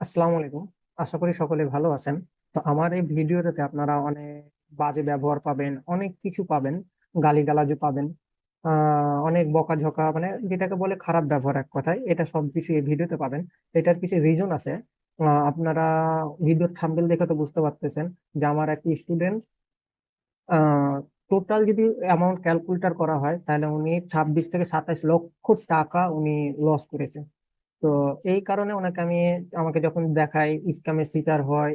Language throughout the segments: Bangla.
আসসালামু আলাইকুম। আশা করি সকলে ভালো আছেন। তো আমার এই ভিডিওটাতে আপনারা অনেক বাজে ব্যবহার পাবেন, অনেক কিছু পাবেন, গালিগালাজও পাবেন, অনেক বকাঝকা, মানে যেটাকে বলে খারাপ ব্যবহার, এক কথায় এটা সবকিছু এই ভিডিওতে পাবেন। এটার কিছু রিজন আছে। আপনারা ভিডিওর থাম্বনেল দেখে তো বুঝতে পারতেছেন যে আমার এক স্টুডেন্ট, টোটাল যদি অ্যামাউন্ট ক্যালকুলেটর করা হয় তাহলে উনি 26 থেকে 27 লক্ষ টাকা উনি লস করেছে। তো এই কারণে ওনাকে আমাকে যখন দেখায়, স্ক্যামের শিকার হয়,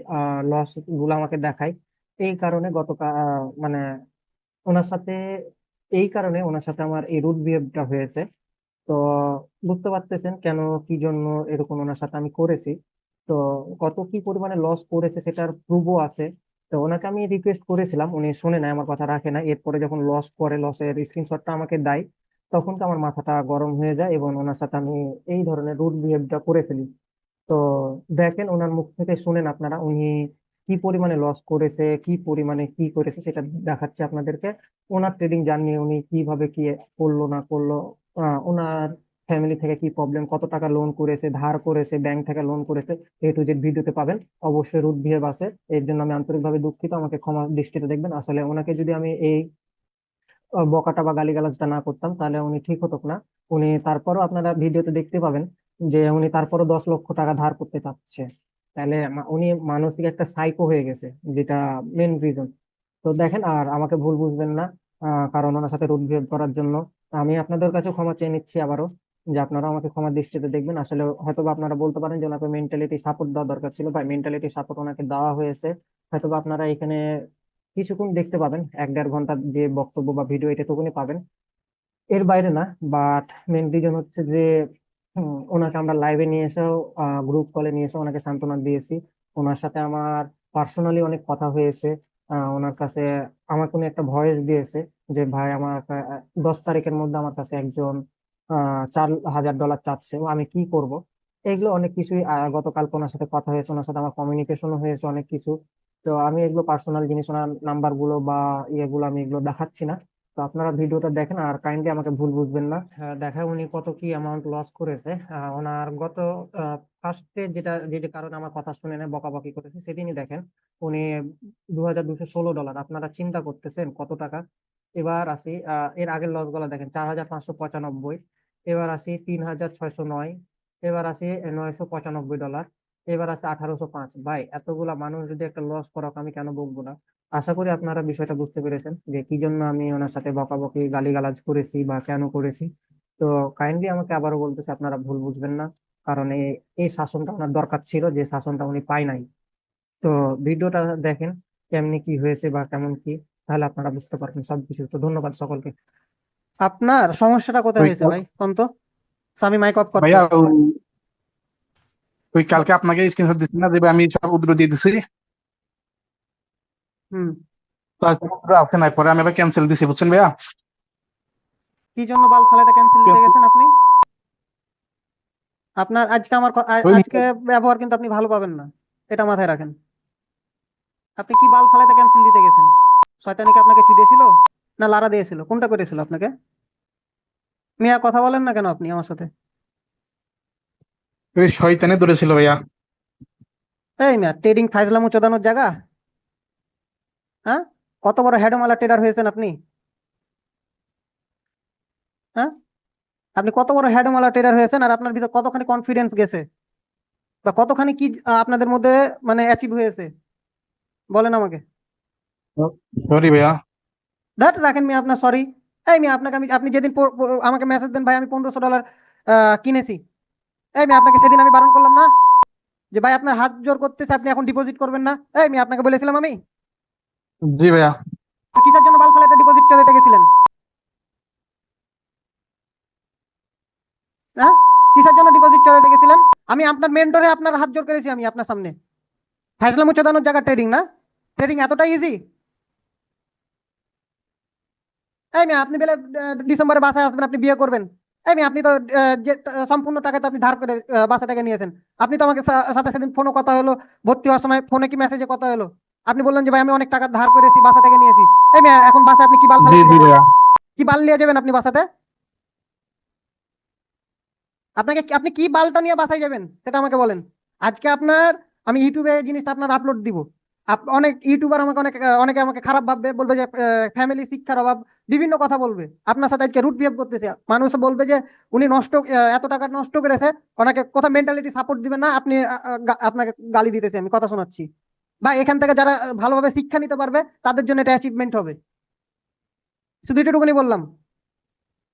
লস গুলো আমাকে দেখায়। এই কারণে মানে ওনার সাথে এই কারণে ওনার সাথে আমার এই রুড বিহেভটা হয়েছে। তো বুঝতে পারতেছেন কেন, কি জন্য এরকম ওনার সাথে আমি করেছি। তো কত কি পরিমাণে লস করেছে সেটার প্রুফও আছে। তো ওনাকে আমি রিকোয়েস্ট করেছিলাম, উনি শুনে নেয়, আমার কথা রাখে না। এরপরে যখন লস করে, লসের স্ক্রিনশটটা আমাকে দেয়, তখন তো আমার মাথাটা গরম হয়ে যায় এবং ওনার সাথে আমি এই ধরনের রুড বিহেভটা করে ফেলি। তো দেখেন, ওনার মুখ থেকে শুনেন আপনারা, উনি কি পরিমাণে লস করেছে, কি পরিমাণে কি করেছে সেটা দেখাচ্ছে আপনাদেরকে। ওনার ট্রেডিং জার্নি, উনি কিভাবে কি করলো না করলো, ওনার ফ্যামিলি থেকে কি প্রবলেম, কত টাকা লোন করেছে, ধার করেছে, ব্যাংক থেকে লোন করেছে, A to Z ভিডিওতে পাবেন। অবশ্যই রুড বিহেভ আছে, এর জন্য আমি আন্তরিকভাবে দুঃখিত, আমাকে ক্ষমা দৃষ্টিতে দেখবেন। আসলে ওনাকে যদি আমি এই বকাটা বা গালিগালাজটা না করতাম তাহলে উনি ঠিক হতো না। উনি তারপরও আপনারা ভিডিওতে দেখতে পাবেন যে উনি তারপরও 10 লক্ষ টাকা ধার করতে চাচ্ছে। তাহলে উনি মানসিক একটা সাইকো হয়ে গেছে, যেটা মেন রিজন। তো দেখেন, আর আমাকে ভুল বুঝবেন না, কারণ ওনার সাথে রুড বিহেভ করার জন্য আমি আপনাদের কাছে ক্ষমা চেয়ে নিচ্ছি আবারও, যে আপনারা আমাকে ক্ষমা দৃষ্টিতে দেখবেন। আসলে হয়তোবা আপনারা বলতে পারেন যে ওনাকে মেন্টালিটি সাপোর্ট দেওয়া দরকার ছিল, বা মেন্টালিটি সাপোর্ট ওনাকে দেওয়া হয়েছে। হয়তোবা আপনারা এখানে কিছুক্ষণ দেখতে পাবেন, 1-1.5 ঘন্টার যে বক্তব্য বা ভিডিও, এটা টুকুনি পাবেন, এর বাইরে না। বাট মেন রিজন হচ্ছে যে ওনাকে আমরা লাইভে নিয়ে এসেও, গ্রুপ কলে নিয়ে এসে ওনাকে সান্ত্বনা দিয়েছি। ওনার সাথে আমার পার্সোনালি অনেক কথা হয়েছে। ওনার কাছে আমার কোনো একটা ভয়েস দিয়েছে যে ভাই, আমার 10 তারিখের মধ্যে আমার কাছে একজন $4,000 চাচ্ছে, ও আমি কি করব। এগুলো অনেক কিছুই গতকাল ওনার সাথে কথা হয়েছে, ওনার সাথে আমার কমিউনিকেশনও হয়েছে অনেক কিছু। তো আমি এগুলো পার্সোনাল জিনিস, ওনার নাম্বার গুলো বা ইয়েগুলো আমি এগুলো দেখাচ্ছি না। তো আপনারা ভিডিওটা দেখেন আর কাইন্ডলি আমাকে ভুল বুঝবেন না। দেখায় উনি কত কি অ্যামাউন্ট লস করেছে। ওনার গত ফার্স্টে যে যে কারণে আমার কথা শুনে নেয়, বকাবকি করেছে, সেদিনই দেখেন উনি $2,216, আপনারা চিন্তা করতেছেন কত টাকা। এবার আসি, এর আগের লস গুলা দেখেন, 4,595। এবার আসি 3,609। এবার আসি $995। এবার আছে 1,805। ভাই, এতগুলা মানুষ যদি একটা লস করক, আমি কেন বকবো না। আশা করি আপনারা বিষয়টা বুঝতে পেরেছেন যে কি জন্য আমি ওনার সাথে বকাবকি গালিগালাজ করেছি বা কেন করেছি। তো কাইন্ডলি আমাকে আবারও বলতেছে, আপনারা ভুল বুঝবেন না, কারণ এই এই শাসনটা ওনার দরকার ছিল, যে শাসনটা উনি পায় নাই। তো ভিডিওটা দেখেন কেমনি কি হয়েছে বা কেমন কি, তাহলে আপনারা বুঝতে পারবেন সবকিছু। তো ধন্যবাদ সকলকে। আপনার সমস্যাটা কোথায় ওই হয়েছে ভাই কোন তো? সামি মাইক অফ করতো। ভাইয়া ওই কালকে আপনাকে স্ক্রিনশট দিচ্ছি না যে ভাই, আমি সব উদ্র দিয়ে দিছি। হুম। তো আজকে উদ্র আসে নাই, পরে আমি আবার ক্যান্সেল দিছি, বুঝছেন ভাইয়া। কি জন্য বাল ফালাতে ক্যান্সেল দিতে গেছেন আপনি? আপনার আজকে ওই আজকে ব্যবহার কিন্তু আপনি ভালো পাবেন না, এটা মাথায় রাখেন। আপনি কি বাল ফালাতে ক্যান্সেল দিতে গেছেন? শয়তানিকে আপনাকে চুদিয়েছিল না লারা দিয়েছিল, কোনটা করেছিল আপনাকে? মিয়া কথা বলেন না কেন আপনি আমার সাথে? ওই শয়তানে ধরেছিল ভাইয়া। এই মিয়া, ট্রেডিং ফাইজলামু চোদানোর জায়গা? হ্যাঁ? কত বড় হেডমালা ট্রেডার হয়েছেন আপনি? হ্যাঁ? আপনি কত বড় হেডমালা ট্রেডার হয়েছেন, আর আপনার ভিতর কতখানি কনফিডেন্স গেছে, বা কতখানি কি আপনাদের মধ্যে মানে অ্যাচিভ হয়েছে, বলেন আমাকে। সরি ভাইয়া। দ্যাট রাখেন মিয়া আপনার সরি। এই মিয়া, আপনাকে আপনি যেদিন আমাকে মেসেজ দেন ভাই আমি $1,500 কিনেছি, এই মিয়া আপনাকে সেদিন আমি বারণ করলাম না যে ভাই আপনার হাত জোর করতেছে, আপনি এখন ডিপোজিট করবেন না? এই মিয়া আপনাকে বলেছিলাম আমি। জি ভাইয়া। তো কিসের জন্য বাল ফেলাতে ডিপোজিট চালাতে গেছিলেন? হ্যাঁ? কিসের জন্য ডিপোজিট চালাতে গেছিলেন? আমি আপনার মেন্টরে আপনার হাত জোর করেছি আমি আপনার সামনে। ফাইজলামু চোদানোর জায়গা ট্রেডিং না? ট্রেডিং এতটাই ইজি? এই মেয়ে, আপনি বলে ডিসেম্বরে বাসায় আসবেন, আপনি বিয়ে করবেন। এই মেয়ে, আপনি তো যে সম্পূর্ণ টাকা তো আপনি ধার করে বাসা থেকে নিয়েছেন। আপনি তো আমাকে সাথে সেদিন ফোনও কথা হলো, ভর্তি হওয়ার সময় ফোনে কি মেসেজে কথা হলো, আপনি বললেন যে ভাই আমি অনেক টাকা ধার করেছি, বাসা থেকে নিয়েছি। এই মেয়ে, এখন বাসায় আপনি কি বাল জি ফেলাতে জি যাবেন? ভাইয়া। কি বাল নিয়ে যাবেন আপনি বাসাতে? আপনি কি বালটা নিয়ে বাসায় যাবেন সেটা আমাকে বলেন। আজকে আপনার আমি ইউটিউবে এই জিনিসটা আপনার আপলোড দিব, অনেক ইউটিউবার আমাকে অনেকে আমাকে খারাপ ভাববে, বলবে যে ফ্যামিলি শিক্ষার অভাব, বিভিন্ন কথা বলবে, আপনার সাথে আজকে রুট বিহেভ করতেছে, মানুষ বলবে যে উনি এত টাকা নষ্ট করেছে, ওনাকে কোথাও মেন্টালিটি সাপোর্ট দিবেন না আপনি, আপনাকে গালি দিতেছে, আমি কথা শোনাচ্ছি। বা এখান থেকে যারা ভালোভাবে শিক্ষা নিতে পারবে তাদের জন্য এটা অ্যাচিভমেন্ট হবে, শুধু এটুকুনি বললাম।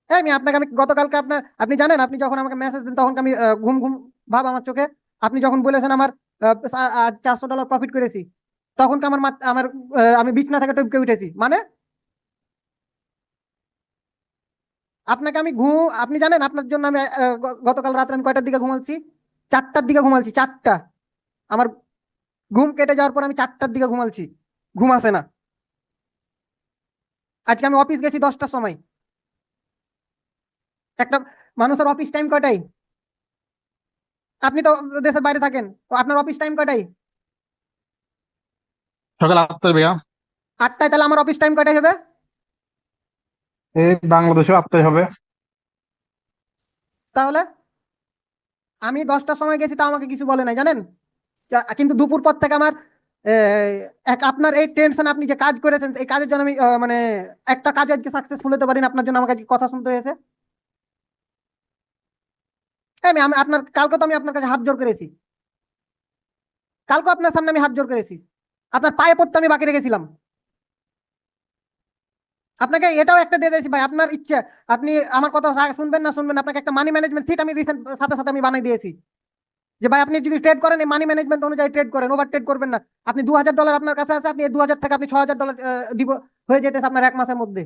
হ্যাঁ, আমি গতকালকে আপনি জানেন, আপনি যখন আমাকে মেসেজ দেন তখন আমি ঘুম ঘুম ভাব আমার চোখে, আপনি যখন বলেছেন আমার আজ $400 প্রফিট করেছি, তখন তো আমি বিছনা থেকে টপকে উঠেছি। মানে আপনি জানেন, আপনার জন্য আমি গতকাল রাত্রে আমি কয়টার দিকে ঘুমাচ্ছি? 4টার দিকে ঘুমাচ্ছি, 4টা। আমার ঘুম কেটে যাওয়ার পর আমি 4টার দিকে ঘুমাচ্ছি, ঘুম আসে না। আজকে আমি অফিস গেছি 10টার সময়। একটা মানুষের অফিস টাইম কয়টাই? আপনি তো দেশের বাইরে থাকেন, তো আপনার অফিস টাইম কয়টাই? সকাল 8টায় ভাইয়া। 8টায়? তাহলে আমার অফিস টাইম কয়টায় হবে? এই বাংলাদেশেও 8টায় হবে। তাহলে আমি 10টার সময় গেছি, তা আমাকে কিছু বলে নাই জানেন। কিন্তু দুপুর পর থেকে আমার আপনার এই টেনশন, আপনি যে কাজ করেছেন এই কাজের জন্য আমি মানে একটা কাজ আজকে সাকসেসফুল হতে পারিনি, আপনার জন্য আমাকে আজকে কথা শুনতে হয়েছে। আমি আমি আপনার কালকে তো আমি আপনার কাছে হাত জোর করেছি, কালকে আপনার সামনে আমি হাত জোর করেছি, আপনার পায়ে পড়তে আমি বাকি রেখেছিলাম। আপনাকে এটাও একটা দিয়ে দিয়েছি ভাই, আপনার ইচ্ছে, আপনি আমার কথা শুনবেন না শুনবেন, আপনাকে একটা মানি ম্যানেজমেন্ট সিট আমি রিসেন্ট সাথে সাথে আমি বানিয়ে দিয়েছি, যে ভাই আপনি যদি ট্রেড করেন এই মানি ম্যানেজমেন্ট অনুযায়ী ট্রেড করেন, ওভার ট্রেড করবেন না। আপনি $2000 আপনার কাছে আছে, আপনি এই 2000 টাকা আপনি $6000 হয়ে যেতেছে আপনার 1 মাসের মধ্যে।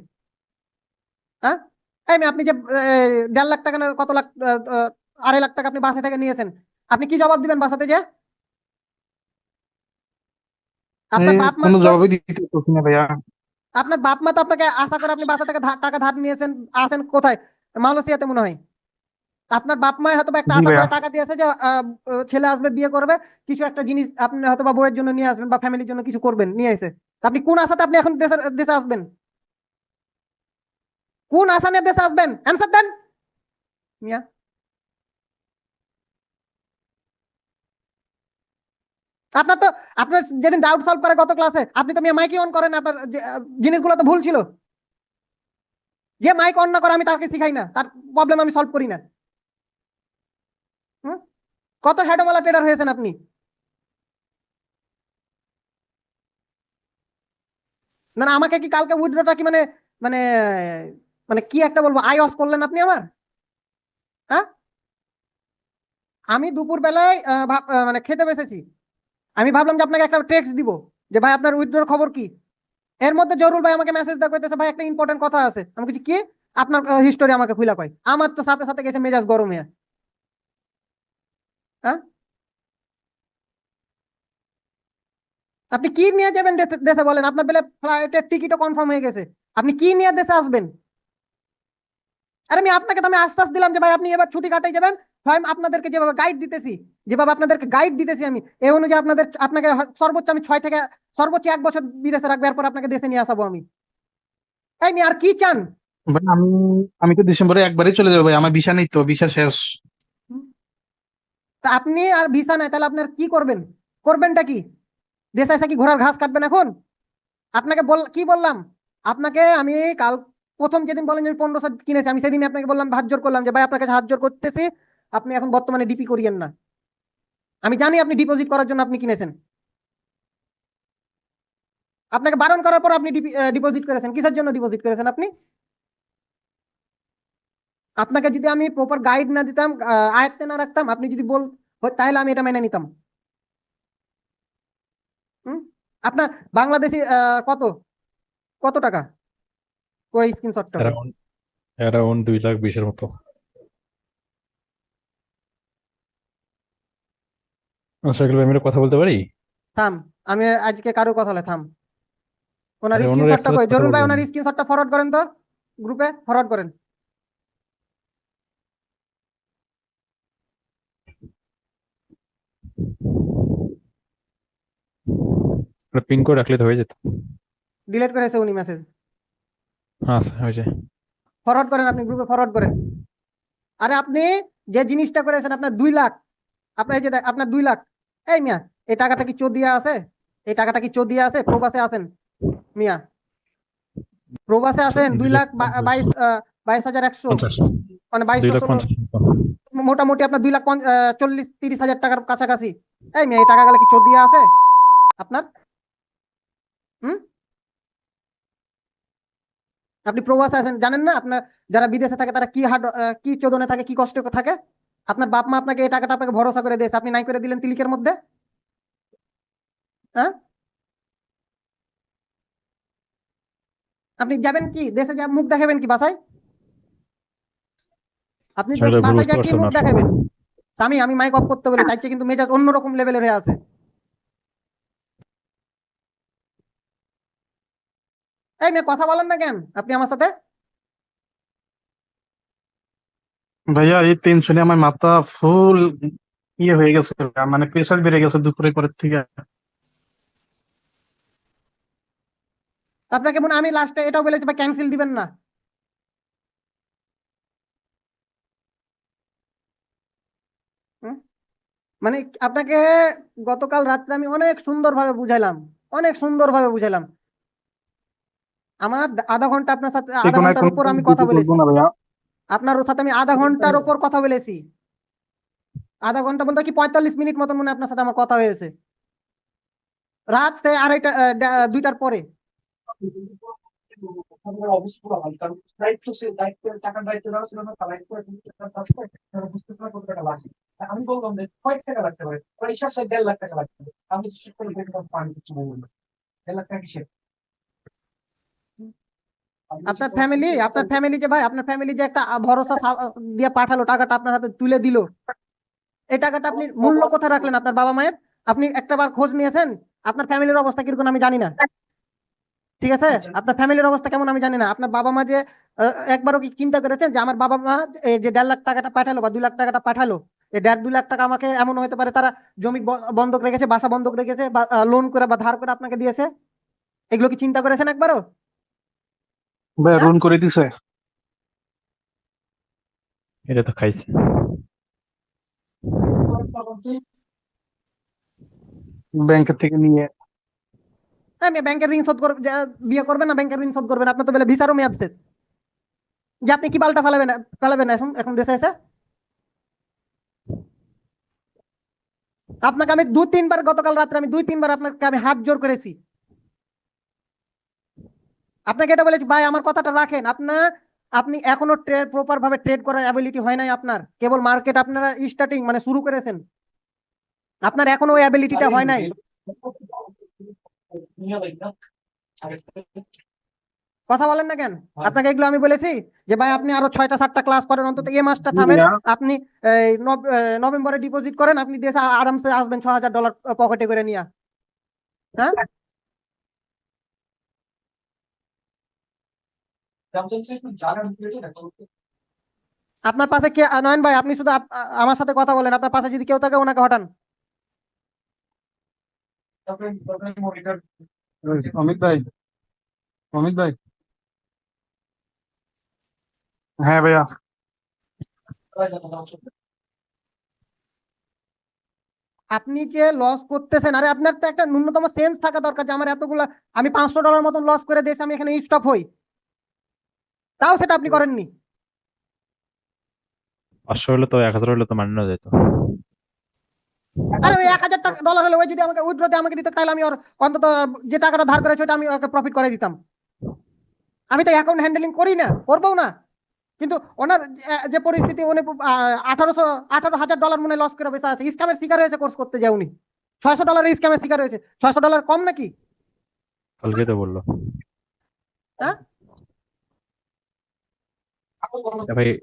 হ্যাঁ, আপনি যে 1.5 লাখ টাকা না কত লাখ, 2.5 লাখ টাকা আপনি বাসা থেকে নিয়েছেন, আপনি কি জবাব দিবেন বাসাতে যে? আপনার এই বাপ মা কোনো তো জবাবই দিতে পারছি না ভাইয়া। আপনার বাপ মা তো আপনাকে আশা করে আপনি বাসা থেকে টাকা ধার নিয়েছেন, আসেন কোথায়? মালয়েশিয়াতে মনে হয়। আপনার বাপ মা হয়তো বা একটা জি আশা ভাইয়া। করে টাকা দিয়েছে যে ছেলে আসবে বিয়ে করবে, কিছু একটা জিনিস আপনি হয়তো বা বউয়ের জন্য নিয়ে আসবেন বা ফ্যামিলির জন্য কিছু করবেন, নিয়ে এসে তা আপনি কোন আশাতে আপনি এখন দেশে আসবেন? কোন আশা নিয়ে দেশে আসবেন? অ্যান্সার দেন মিয়া। আপনার তো আপনার যেদিন ডাউট সলভ করে গত ক্লাসে, আপনি তো মিয়া মাইকই অন করেন, আপনার জিনিসগুলো তো ভুল ছিল। যে মাইক অন না করে আমি তাকে শিখাই না, তার প্রবলেম আমি সলভ করি না। হুম? কত হেডমালা ট্রেডার হয়েছেন আপনি? না না, আমাকে কি কালকে উইথড্রটা কি মানে মানে মানে কি একটা বলবো, আইওস করলেন আপনি আমার? হ্যাঁ, আমি দুপুর বেলায় মানে খেতে বসেছি, আমি ভাবলাম যে আপনাকে একটা টেক্সট দিব যে ভাই আপনার উইথড্রর খবর কি। এর মধ্যে জরুল ভাই আমাকে মেসেজ দেওয়া করতেছে, ভাই একটা ইম্পর্টেন্ট কথা আছে। আমি বলছি কি? আপনার হিস্টোরি আমাকে খুলে কয়। আমার তো সাথে সাথে গেছে মেজাজ গরম হয়ে। হ্যাঁ, আপনি কি নিয়ে যাবেন দেশে বলেন? আপনার বেলা ফ্লাইটের টিকিটও কনফার্ম হয়ে গেছে, আপনি কি নিয়ে দেশে আসবেন? আর আপনাকে তো আমি আশ্বাস দিলাম যে ভাই আপনি এবার ছুটি কাটাই যাবেন, হয় আপনাদেরকে যেভাবে গাইড দিতেছি, যেভাবে আপনাদেরকে গাইড দিতেছি আমি, এই অনুযায়ী আপনাকে সর্বোচ্চ আমি 6 থেকে সর্বোচ্চ 1 বছর বিদেশে রাখবো, এরপর আপনাকে দেশে নিয়ে আসাবো আমি। এই নিয়ে আর কি চান? ভাই আমি আমি তো ডিসেম্বরে একবারই চলে যাবো ভাই, আমার ভিসা নেই তো, ভিসা শেষ। হুম? তা আপনি আর ভিসা নাই, তাহলে আপনার কি করবেন? করবেনটা কি? দেশে এসে কি ঘোড়ার ঘাস কাটবেন এখন? আপনাকে কি বললাম? আপনাকে আমি কাল প্রথম যেদিন বলেন যে আমি 1500 কিনেছি, আমি সেদিন আপনাকে বললাম, হাত জোর করলাম যে ভাই আপনার কাছে হাত জোর করতেছি, আপনি এখন বর্তমানে ডিপি করিয়েন না। আমি জানি আপনি ডিপোজিট করার জন্য আপনি কিনেছেন, আপনাকে বারণ করার পর আপনি ডিপোজিট করেছেন। কিসের জন্য ডিপোজিট করেছেন আপনি? আপনাকে যদি আমি প্রপার গাইড না দিতাম, আয়ত্তে না রাখতাম, আপনি যদি তাহলে আমি এটা মেনে নিতাম। হুম? আপনার বাংলাদেশি কত কত টাকা? ওই স্ক্রিনশটটা কই? অ্যারাউন্ড অ্যারাউন্ড 2,20,000 মতো। শাকিল ভাই, আমি একটা কথা বলতে পারি? থাম, আমি আজকে কারোর কথা থাম। ওনার আরে অন্যরা স্ক্রিনশটটা একটা কই? কথা জরুল ভাই, বলবেন। ওনার স্ক্রিনশটটা ফরওয়ার্ড করেন তো, গ্রুপে ফরওয়ার্ড করেন। পিন করে রাখলে তো হয়ে যেত। ডিলিট করেছে উনি মেসেজ। হ্যাঁ হয়েছে। ফরওয়ার্ড করেন, আপনি গ্রুপে ফরওয়ার্ড করেন। আরে আপনি যে জিনিসটা করেছেন, আপনার 2 লাখ, আপনার এই যে আপনার 2 লাখ, এই মিয়া এই টাকাটা কি চোদিয়া আছে? এই টাকাটা কি চোদিয়া আছে? প্রবাসে আছেন মিয়া, প্রবাসে আছেন। 2,22,100 50 মানে 2 লাখ 22,16, 50 মোটামুটি আপনার 2,40,30,000 টাকার কাছাকাছি। এই মেয়ে এই টাকাগুলো কি চোদিয়া আছে আপনার? হুম, আপনি প্রবাসে আছেন, জানেন না আপনার যারা বিদেশে থাকে তারা কি চোদনে থাকে, কি কষ্টে থাকে? আপনার বাপ মা আপনাকে এই টাকাটা আপনাকে ভরসা করে দিয়েছে, আপনি নাই করে দিলেন তিলিকের মধ্যে। হ্যাঁ, আপনি যাবেন কি দেশে, যা মুখ দেখাবেন কি বাসায়? আপনি আসলে ভুল বাসায় বুঝতে যা কি পারছো মুখ না। দেখাবেন? স্বামী, আমি মাইক অফ করতে বলেছি, আজকে কিন্তু মেজাজ অন্যরকম লেভেলের হয়ে আছে। এই মেয়ে কথা বলেন না কেন আপনি আমার সাথে? ভাইয়া এই টেনশনে আমার মাথা ফুল হয়ে গেছে, মানে প্রেশার বেড়ে গেছে দুপুরের পরের থেকে। আপনাকে মনে হয় আমি লাস্টে এটাও বলেছি বা ক্যান্সেল দিবেন না। হুম? মানে আপনাকে গতকাল রাত্রে আমি অনেক সুন্দরভাবে বুঝাইলাম, অনেক সুন্দরভাবে বুঝাইলাম। আমার আধা ঘন্টা আপনার সাথে, আধা এখন আর ঘন্টার উপর কোনোদিন আমি কথা দিতে বলবো বলেছি না ভাইয়া। আপনার সাথে, আমি আধা ঘন্টার উপর কথা বলেছি। আধা ঘন্টা বলতে কি 45 মিনিট মতন মনে হয় আপনার সাথে আমার কথা হয়েছে, রাত সে 2:30 2টার পরে। আপনার ফ্যামিলি যে ভাই, আপনার ফ্যামিলি যে একটা ভরসা দিয়ে পাঠালো, টাকাটা আপনার হাতে তুলে দিল, এই টাকাটা আপনি মূল্য কোথায় রাখলেন আপনার বাবা মায়ের? আপনি একটাবার খোঁজ নিয়েছেন আপনার ফ্যামিলির অবস্থা কিরকম আমি জানি না, ঠিক আছে? আপনার ফ্যামিলির অবস্থা কেমন আমি জানি না। আপনার বাবা মা যে একবারও কি চিন্তা করেছেন যে আমার বাবা মা এই যে 1.5 লাখ টাকাটা পাঠালো বা 2 লাখ টাকাটা পাঠালো, এই 1.5-2 লাখ টাকা আমাকে এমন হতে পারে তারা জমি বন্ধক রেখেছে, বাসা বন্ধক রেখেছে, বা লোন করে বা ধার করে আপনাকে দিয়েছে? এগুলো কি চিন্তা করেছেন একবারও? ভাইয়া হ্যাঁ, রুন করে দিছে এটা তো খাইছি। ব্যাংকের থেকে নিয়ে। আমি ব্যাংকের ঋণ শোধ করবে, বিয়ে করবেন না ব্যাংকের ঋণ শোধ করবেন? আপনার তো বলে ভিসারও মেয়াদ শেষ, যে আপনি কি বালটা ফেলাবেন, ফেলাবেন এখন এখন দেশে এসে? আপনাকে আমি 2-3 বার, গতকাল রাত্রে আমি 2-3 বার আপনাকে আমি হাত জোর করেছি, আপনাকে এটা বলেছি ভাই আমার কথাটা রাখেন। আপনি এখনো প্রপার ভাবে ট্রেড করার অ্যাবিলিটি হয় নাই আপনার, কেবল মার্কেট আপনারা স্টার্টিং মানে শুরু করেছেন, আপনার এখনো ওই অ্যাবিলিটিটা হয় নাই। কথা বলেন না কেন? আপনাকে এগুলো আমি বলেছি যে ভাই আপনি আরো 6টা 7টা ক্লাস করেন, অন্তত এই মাসটা জি থামেন। ভাইয়া। আপনি নভেম্বরে ডিপোজিট করেন, আপনি দেশে আরামসে আসবেন $6,000 পকেটে করে নিয়ে। হ্যাঁ, আপনার পাশে কে? নয়ন ভাই, আপনি শুধু আমার সাথে কথা বলেন, আপনার পাশে যদি কেউ থাকে ওনাকে হটান। অমিত ভাই, অমিত ভাই। হ্যাঁ ভাইয়া। আপনি যে লস করতেছেন, আরে আপনার তো একটা ন্যূনতম সেন্স থাকা দরকার যে আমার এতগুলা, আমি $500 মতন লস করে দিয়েছি, আমি এখানে স্টপ হই, তাও সেটা আপনি করেননি। 500 হলে তো 1000 হলে তো মান্য যেত। আরে ওই $1,000 হলে ওই যদি আমাকে উইথড্র দিয়ে আমাকে দিতে, তাহলে আমি ওর অন্তত যে টাকাটা ধার করেছে ওটা আমি ওকে প্রফিট করে দিতাম। আমি তো অ্যাকাউন্ট হ্যান্ডেলিং করি না, করবো না। কিন্তু ওনার যে পরিস্থিতি, উনি 18,000 মনে লস করে বসে আছে, স্ক্যামের শিকার হয়েছে কোর্স করতে যায় উনি। $600 স্ক্যামের শিকার হয়েছে। $600 কম নাকি? কালকে তো বললো। হ্যাঁ,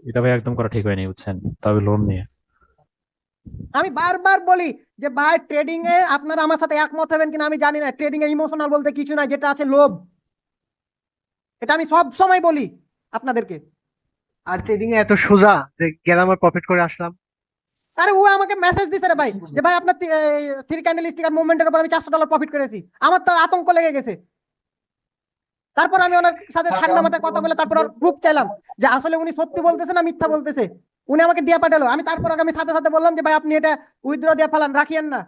এটা ভাই একদম করা ঠিক হয়নি, বুঝছেন? তবে লোন নিয়ে আমি বারবার বলি যে ভাই ট্রেডিং এ আপনারা আমার সাথে একমত হবেন কিনা আমি জানি না, ট্রেডিং এ ইমোশনাল বলতে কিছু নাই, যেটা আছে লোভ। এটা আমি সব সময় বলি আপনাদেরকে। আর ট্রেডিং এ এত সোজা যে গেলাম আর প্রফিট করে আসলাম? আরে ও আমাকে মেসেজ দিছে রে ভাই, যে ভাই আপনার 3 ক্যান্ডেল স্টিক আর মুভমেন্টের উপর আমি $400 প্রফিট করেছি। আমার তো আতঙ্ক লেগে গেছে। তারপর আমি ওনার সাথে ঠান্ডা মাথায় কথা বলে তারপর ওর প্রুফ চাইলাম যে আসলে উনি সত্যি বলতেছে না মিথ্যা বলতেছে। উনি আমাকে দিয়ে পাঠালো, আমি তারপর আমি সাথে সাথে বললাম যে ভাই আপনি এটা উইথড্র দিয়ে ফেলান, রাখিয়েন না।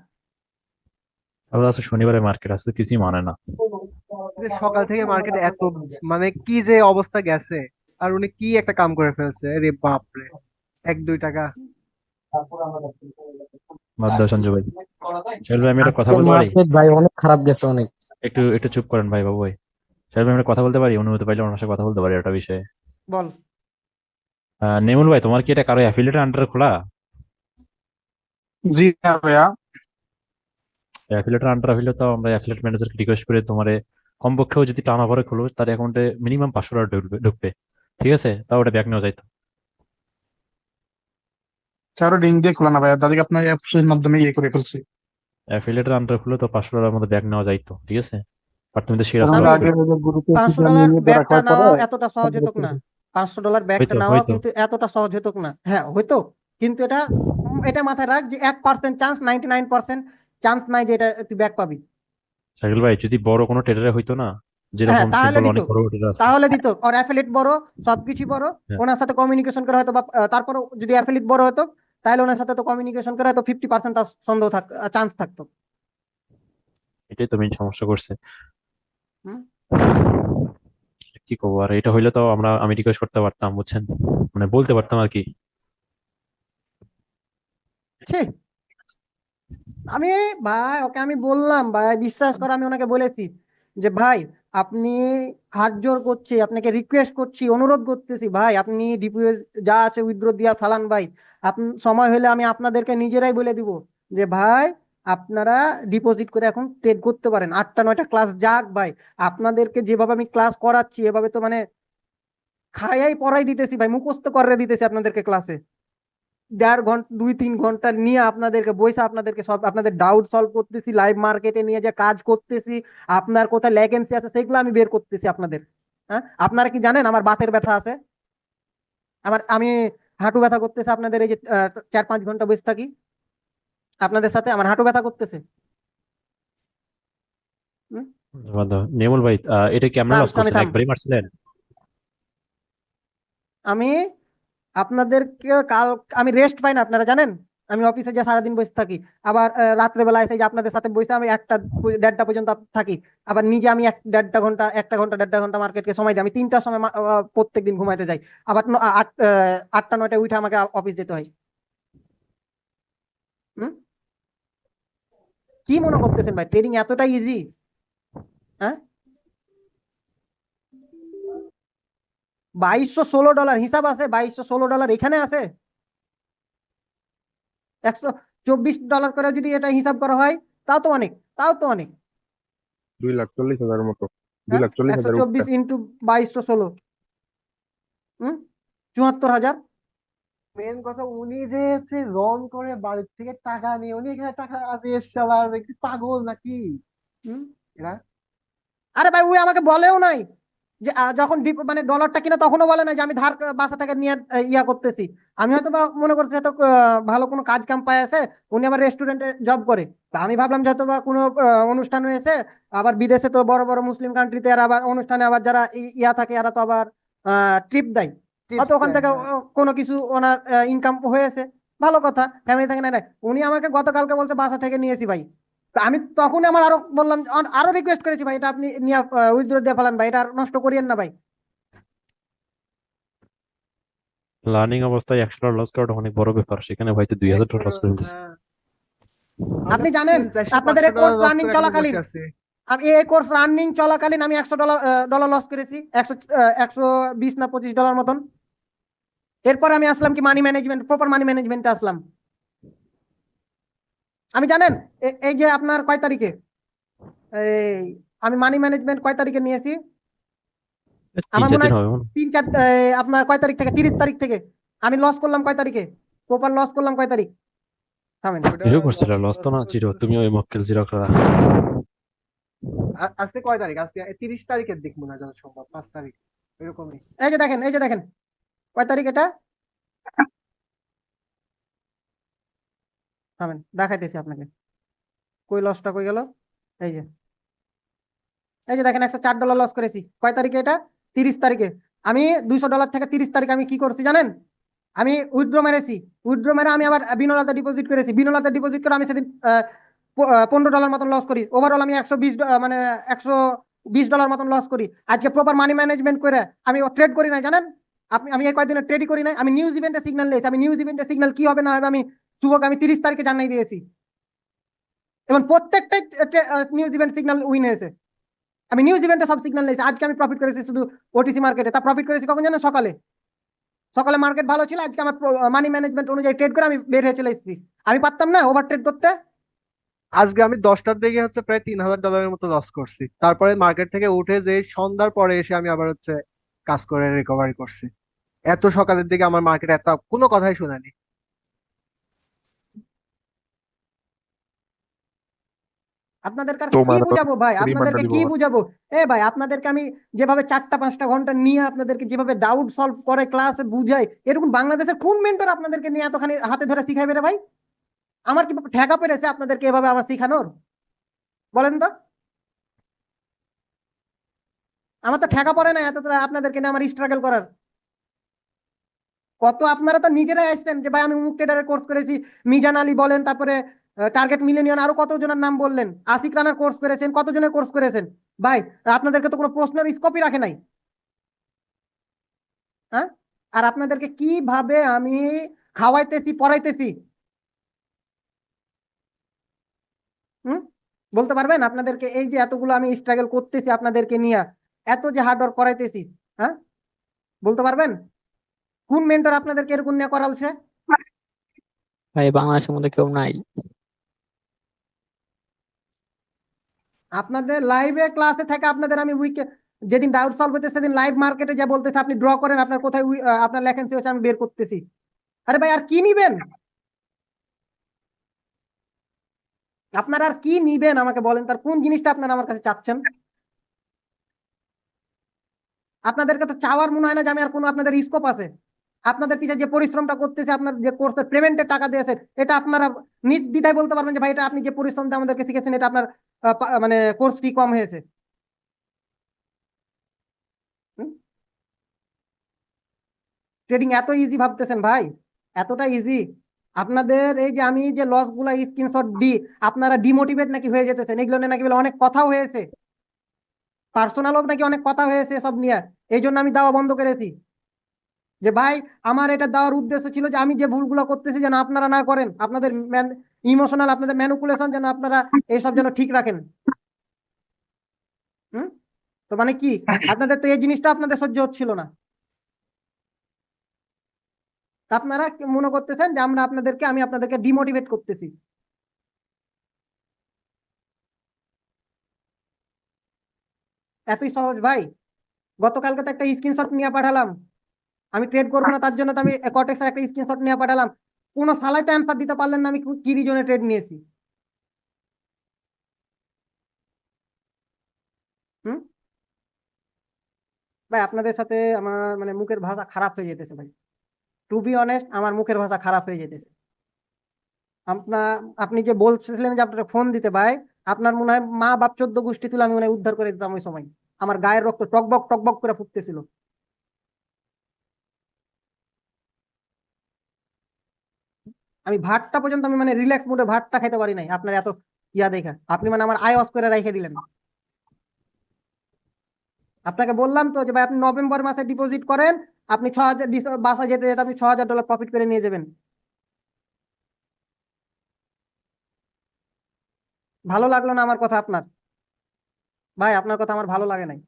তারপর আছে শনিবারে মার্কেট আছে, কিছুই মানে না। যে সকাল থেকে মার্কেটে এত মানে কি যে অবস্থা গেছে, আর উনি কি একটা কাম করে ফেলছে রে বাপরে। 1-2 টাকা। বাদ দাও সঞ্জু ভাই। সোহেল ভাই, আমি একটা কথা আজকের বলতে পারি? মার্কেট ভাই অনেক খারাপ গেছে অনেক। একটু একটু চুপ করেন ভাই, বাবু ভাই। সোহেল ভাই, আমি একটা কথা বলতে পারি? অনুমতি পাইলে ওনার সাথে কথা বলতে পারি একটা বিষয়ে। বল। নেমুল ভাই, তোমার কি এটা কারো অ্যাফিলিয়েটের আন্ডারে খোলা? জি না ভাইয়া। অ্যাফিলিয়েটের আন্ডার হইলে তো আমরা অ্যাফিলিয়েট ম্যানেজারকে রিকোয়েস্ট করে তোমার কমপক্ষেও যদি টার্ন ওভারে খোলো, তার অ্যাকাউন্টে মিনিমাম 500 টাকা ঢুকবে। ঠিক আছে, তাও ওটা ব্যাক নেওয়া যাইতো। কারো লিঙ্ক দিয়ে খোলা না ভাইয়া, তাদেরকে আপনার অ্যাপস এর মাধ্যমে ইয়ে করে ফেলছি। অ্যাফিলিয়েটের আন্ডার খুলে তো 500 টাকার মধ্যে ব্যাক নেওয়া যাইতো, ঠিক আছে। আর তুমি তো সেই কারণ রাস্তা আমরা আমি আগে ওই যে গ্রুপে $500 সিদ্ধান্ত নিয়ে ব্যাগটা রাখার পরে নেওয়া এতটা সহজ হতো না। $500 ব্যাগটা হয়তো নেওয়া হয়তো কিন্তু এতটা সহজ হতো না। হ্যাঁ হয়তো, কিন্তু এটা মাথায় রাখ যে 1% চান্স, 99% চান্স নাই যে এটা তুই ব্যাগ পাবি। শাকিল ভাই, যদি বড় কোনো ট্রেডারে হইতো না, হ্যাঁ যেরকম তাহলে সিম্পল দিত, অনেক বড় ট্রেডার আছে। তাহলে দিত। আর অ্যাফিলিয়েট বড়, সবকিছু বড়, হ্যাঁ, ওনার সাথে কমিউনিকেশন করে হয়তো বা তারপরে যদি অ্যাফিলিয়েট বড় হতো তাহলে ওনার সাথে তো কমিউনিকেশন করে হয়তো 50% সন্দেহ চান্স থাকতো। এটাই তো মেইন সমস্যা করছে। হুম। কি করবো আর, এটা হইলে তো আমি রিকোয়েস্ট করতে পারতাম, বুঝছেন, মানে বলতে পারতাম আর কি। ছি, আমি ভাই ওকে আমি বললাম, ভাই বিশ্বাস করে আমি ওনাকে বলেছি যে ভাই আপনি, হাত জোর করছি আপনাকে, রিকোয়েস্ট করছি, অনুরোধ করতেছি ভাই, আপনি ডিপিএস যা আছে উইথড্র দিয়া ফালান ভাই। আপনি সময় হলে আমি আপনাদেরকে নিজেরাই বলে দিব যে ভাই আপনারা ডিপোজিট করে এখন ট্রেড করতে পারেন। 8টা 9টা ক্লাস যাক ভাই, আপনাদেরকে যেভাবে আমি ক্লাস করাচ্ছি এভাবে তো মানে খাইয়াই পড়াই দিতেছি ভাই, মুখস্থ করে দিতেছি আপনাদেরকে ক্লাসে। 1.5 ঘন্টা 2-3 ঘন্টা নিয়ে আপনাদেরকে বইসা আপনাদেরকে সব আপনাদের ডাউট সলভ করতেছি, লাইভ মার্কেটে নিয়ে যে কাজ করতেছি, আপনার কোথায় ল্যাগেন্সি আছে সেগুলো আমি বের করতেছি আপনাদের। হ্যাঁ, আপনারা কি জানেন আমার বাতের ব্যথা আছে? আমি হাঁটু ব্যথা করতেছে আপনাদের এই যে 4-5 ঘন্টা বসে থাকি আপনাদের সাথে, আমার হাঁটু ব্যথা করতেছে। হুম? বাদ দাও। নেমুল ভাই, এটা কি আমরা থাম লস থামি করছেন, থাম। একবারই মারছিলেন? আমি আপনাদেরকে কাল, আমি রেস্ট পাই না আপনারা জানেন। আমি অফিসে যে সারাদিন বসে থাকি, আবার রাত্রেবেলা এসে যে আপনাদের সাথে বসে আমি 1টা 1:30টা পর্যন্ত থাকি, আবার নিজে আমি 1.5 ঘন্টা 1টা ঘন্টা 1.5 ঘন্টা মার্কেটকে সময় দিই। আমি 3টার সময় প্রত্যেকদিন ঘুমাইতে যাই, আবার 8টা 9টায় উঠে আমাকে অফিস যেতে হয়। হুম? কি মনে করতেছেন ভাই ট্রেডিং এতটা ইজি? হ্যাঁ, $2216 হিসাব আছে, $2216 এখানে আছে। $124 করে যদি এটা হিসাব করা হয় তাও তো অনেক, তাও তো অনেক। 2,40,000 মতো, দুই হ্যাঁ, লাখ চল্লিশ একশো হাজার উপরে। চব্বিশ ইন্টু 2216, হুম, 74,000। মেন কথা উনি যে হচ্ছে রং করে বাড়ির থেকে টাকা নিয়ে উনি এখানে টাকা আরে শালার একটু পাগল নাকি হুম। এরা। আরে ভাই ওই আমাকে বলেও নাই যে যখন মানে ডলারটা কিনা তখনও বলে নাই যে আমি ধার বাসা থেকে নিয়ে ইয়া করতেছি। আমি হয়তো বা মনে করছি হয়তো ভালো কোনো কাজ কাম পায় আছে, উনি আমার রেস্টুরেন্টে জব করে, তা আমি ভাবলাম যে হয়তো বা কোনো অনুষ্ঠান হয়েছে। আবার বিদেশে তো বড় বড় মুসলিম কান্ট্রিতে আর আবার অনুষ্ঠানে আবার যারা ইয়া থাকে এরা তো আবার ট্রিপ দেয়, টিপস হয়তো ওখান দেয়, থেকে হ্যাঁ। কোনো কিছু ওনার ইনকাম হয়েছে, ভালো কথা, ফ্যামিলি থেকে নেয়। উনি আমাকে গতকালকে বলছে বাসা থেকে নিয়েছি ভাই। তা আমি তখন আমার আরো বললাম, আরো রিকোয়েস্ট করেছি ভাই এটা আপনি নিয়ে উইথড্র দিয়ে ফেলান ভাই, এটা আর নষ্ট করিয়েন না ভাই। লার্নিং অবস্থায় $100 লস করাটা অনেক বড় ব্যাপার, সেখানে হয়তো $2,000 লস করে ফেলছে। হ্যাঁ, আমরা আপনি জানেন 300 আপনাদের এই কোর্স $500 লস রানিং করে এখনো চলাকালীন, বসে আছি। আমি এই কোর্স রানিং চলাকালীন আমি $100 লস করেছি, 120 না 25 ডলার মতন। এরপর আমি আসলাম কি মানি ম্যানেজমেন্ট, প্রপার মানি ম্যানেজমেন্টে আসলাম। আমি জানেন এই যে আপনার কয় তারিখে, এই আমি মানি ম্যানেজমেন্ট কয় তারিখে নিয়েছি, তিন আমার চার মনে দিন হয় হবে মনে হয়। 3-4, আপনার কয় তারিখ থেকে, 30 তারিখ থেকে। আমি লস করলাম কয় তারিখে, প্রপার লস করলাম কয় তারিখ, থামেন। ওটা জিরো করছিল, লস লস তো লস না, জিরো। করছিল। তুমি ওই মক্কেল জিরো করা। আজকে কয় তারিখ? আজকে 30 তারিখের দিক মনে হয় যত সম্ভব, 5 তারিখ এরকমই। এই যে দেখেন, এই যে দেখেন কয় তারিখ এটা, থামেন দেখাইতেছি আপনাকে, কই লসটা কই গেল। এই যে, এই যে দেখেন $104 লস করেছি কয় তারিখে এটা, 30 তারিখে। আমি $200 থেকে 30 তারিখ আমি কি করছি জানেন, আমি উইথড্র মেরেছি, উইথড্র মেরে আমি আবার বিনলাতে ডিপোজিট করেছি, বিনলাতে ডিপোজিট করে আমি সেদিন $15 মতন লস করি। ওভারঅল আমি 120 মানে $120 মতন লস করি। আজকে প্রপার মানি ম্যানেজমেন্ট করে আমি ট্রেড করি না জানেন, আমি এই কয়েকদিনে ট্রেডই করি নাই। আমি নিউজ ইভেন্টে সিগন্যাল নিয়েছি, আমি নিউজ ইভেন্টে সিগন্যাল কি হবে না হবে আমি যুবক আমি 30 তারিখে জানাই দিয়েছি, এবং প্রত্যেকটাই নিউজ ইভেন্ট সিগন্যাল উইন হয়েছে। আমি নিউজ ইভেন্টে সব সিগন্যাল নিয়েছি। আজকে আমি প্রফিট করেছি শুধু ওটিসি মার্কেটে, তা প্রফিট করেছি কখন জানেন? সকালে, সকালে মার্কেট ভালো ছিল, আজকে আমার মানি ম্যানেজমেন্ট অনুযায়ী ট্রেড করে আমি বের হয়ে চলে এসেছি। আমি পারতাম না ওভার ট্রেড করতে? আজকে আমি 10টার দিকে হচ্ছে প্রায় $3000 মতো লস করছি, তারপরে মার্কেট থেকে উঠে যে সন্ধ্যার পরে এসে আমি আবার হচ্ছে কাজ করে রিকভারি করছি। এত সকালের দিকে আমার মার্কেট এত কোনো কথাই শুনানি। আপনাদেরকে আর কি তোমার বুঝাবো ভাই, রিমান্ডার আপনাদেরকে দিব কি আবার। বুঝাবো? ভাই আপনাদেরকে আমি যেভাবে 4টা 5টা ঘন্টা নিয়ে আপনাদেরকে যেভাবে ডাউট সলভ করে ক্লাসে বুঝাই, এরকম বাংলাদেশের কোন মেন্টর আপনাদেরকে নিয়ে এতখানি হাতে ধরে শিখাইবে রে ভাই? আমার কি ঠেকা পেরেছে আপনাদেরকে এভাবে আমার শিখানোর? বলেন তো, আমার তো ঠেকা পড়ে না এত আপনাদেরকে নিয়ে আমার স্ট্রাগল করার। কত আপনারা তো নিজেরাই আসছেন যে ভাই আমি মুক ট্রেডারের কোর্স করেছি, মিজান আলী বলেন, তারপরে টার্গেট মিলেনিয়ান, আরো কতজনের নাম বললেন, আশিক রানার কোর্স করেছেন, কতজনের কোর্স করেছেন। ভাই আপনাদেরকে তো কোনো প্রশ্নের স্কোপই রাখে নাই, হ্যাঁ? আর আপনাদেরকে কিভাবে আমি খাওয়াইতেছি পড়াইতেছি, হুম, বলতে পারবেন? আপনাদেরকে এই যে এতগুলো আমি স্ট্রাগল করতেছি আপনাদেরকে নিয়ে, এত যে হার্ড ওয়ার্ক করাইতেছি, হ্যাঁ, বলতে পারবেন কোন মেন্টর আপনাদেরকে এরকম নিয়ে করালছে? ভাই বাংলাদেশের মধ্যে কেউ নাই। আপনাদের লাইভে ক্লাসে থাকে আপনাদের আমি যেদিন ডাউট সলভ হতে সেদিন লাইভ মার্কেটে যা বলতেছে আপনি ড্র করেন আপনার কোথায় আপনার লেখেন্সি হচ্ছে আমি বের করতেছি। আরে ভাই আর কি নিবেন? আপনারা আর কি নিবেন আমাকে বলেন, তার কোন জিনিসটা আপনারা আমার কাছে চাচ্ছেন? আপনাদেরকে তো চাওয়ার মনে হয় না যে আমি আর কোনো আপনাদের স্কোপ আছে। আপনাদের পিছনে যে পরিশ্রমটা করতেছে, আপনার যে কোর্সের পেমেন্টের টাকা দিয়েছে, এটা আপনারা নিজ দ্বিধায় বলতে পারবেন যে ভাই এটা আপনি যে পরিশ্রমটা আমাদেরকে শিখেছেন এটা আপনার মানে কোর্স ফি কম হয়েছে। ট্রেডিং এত ইজি ভাবতেছেন ভাই? এতটা ইজি? আপনাদের এই যে আমি যে লস গুলা স্ক্রিনশট দিই, আপনারা ডিমোটিভেট নাকি হয়ে যেতেছেন, এগুলো নিয়ে নাকি বলে অনেক কথাও হয়েছে, পার্সোনালও নাকি অনেক কথা হয়েছে সব নিয়ে। এই জন্য আমি দেওয়া বন্ধ করেছি যে ভাই আমার এটা দেওয়ার উদ্দেশ্য ছিল যে আমি যে ভুলগুলো করতেছি যেন আপনারা না করেন, আপনাদের ইমোশনাল আপনাদের ম্যানিপুলেশন যেন আপনারা এইসব যেন ঠিক রাখেন। হুম, তো মানে কি আপনাদের তো এই জিনিসটা আপনাদের সহ্য হচ্ছিল না, তা আপনারা মনে করতেছেন যে আমি আপনাদেরকে ডিমোটিভেট করতেছি। এতই সহজ ভাই? গতকালকে তো একটা স্ক্রিনশট নিয়ে পাঠালাম, আমি ট্রেড করবো না তার জন্য তো আমি কটেক্সের একটা স্ক্রিনশট নিয়ে পাঠালাম, কোনো সালাই তো অ্যান্সার দিতে পারলেন না আমি কি রিজনে ট্রেড নিয়েছি। হুম, ভাই আপনাদের সাথে আমার মানে মুখের ভাষা খারাপ হয়ে যেতেছে ভাই, টু বি অনেস্ট আমার মুখের ভাষা খারাপ হয়ে যেতেছে। আপনি যে বলছিলেন যে আপনার ফোন দিতে ভাই, আপনার মনে হয় মা বাপ 14 গোষ্ঠী তুলে আমি মনে হয় উদ্ধার করে দিতাম ওই সময়। আমার গায়ের রক্ত টকবক টকবক করে ফুটতেছিল। আমি ভাতটা পর্যন্ত আমি মানে রিল্যাক্স মুডে ভাতটা খাইতে পারি নাই আপনার এত ইয়া দেখা, আপনি মানে আমার আয় অস করে রেখে দিলেন। আপনাকে বললাম তো যে ভাই আপনি নভেম্বর মাসে ডিপোজিট করেন, আপনি 6000 বাসা যেতে যেতে আপনি $6000 প্রফিট করে নিয়ে যাবেন। ভালো লাগলো না আমার কথা আপনার? ভাই আপনার কথা আমার ভালো লাগে নাই,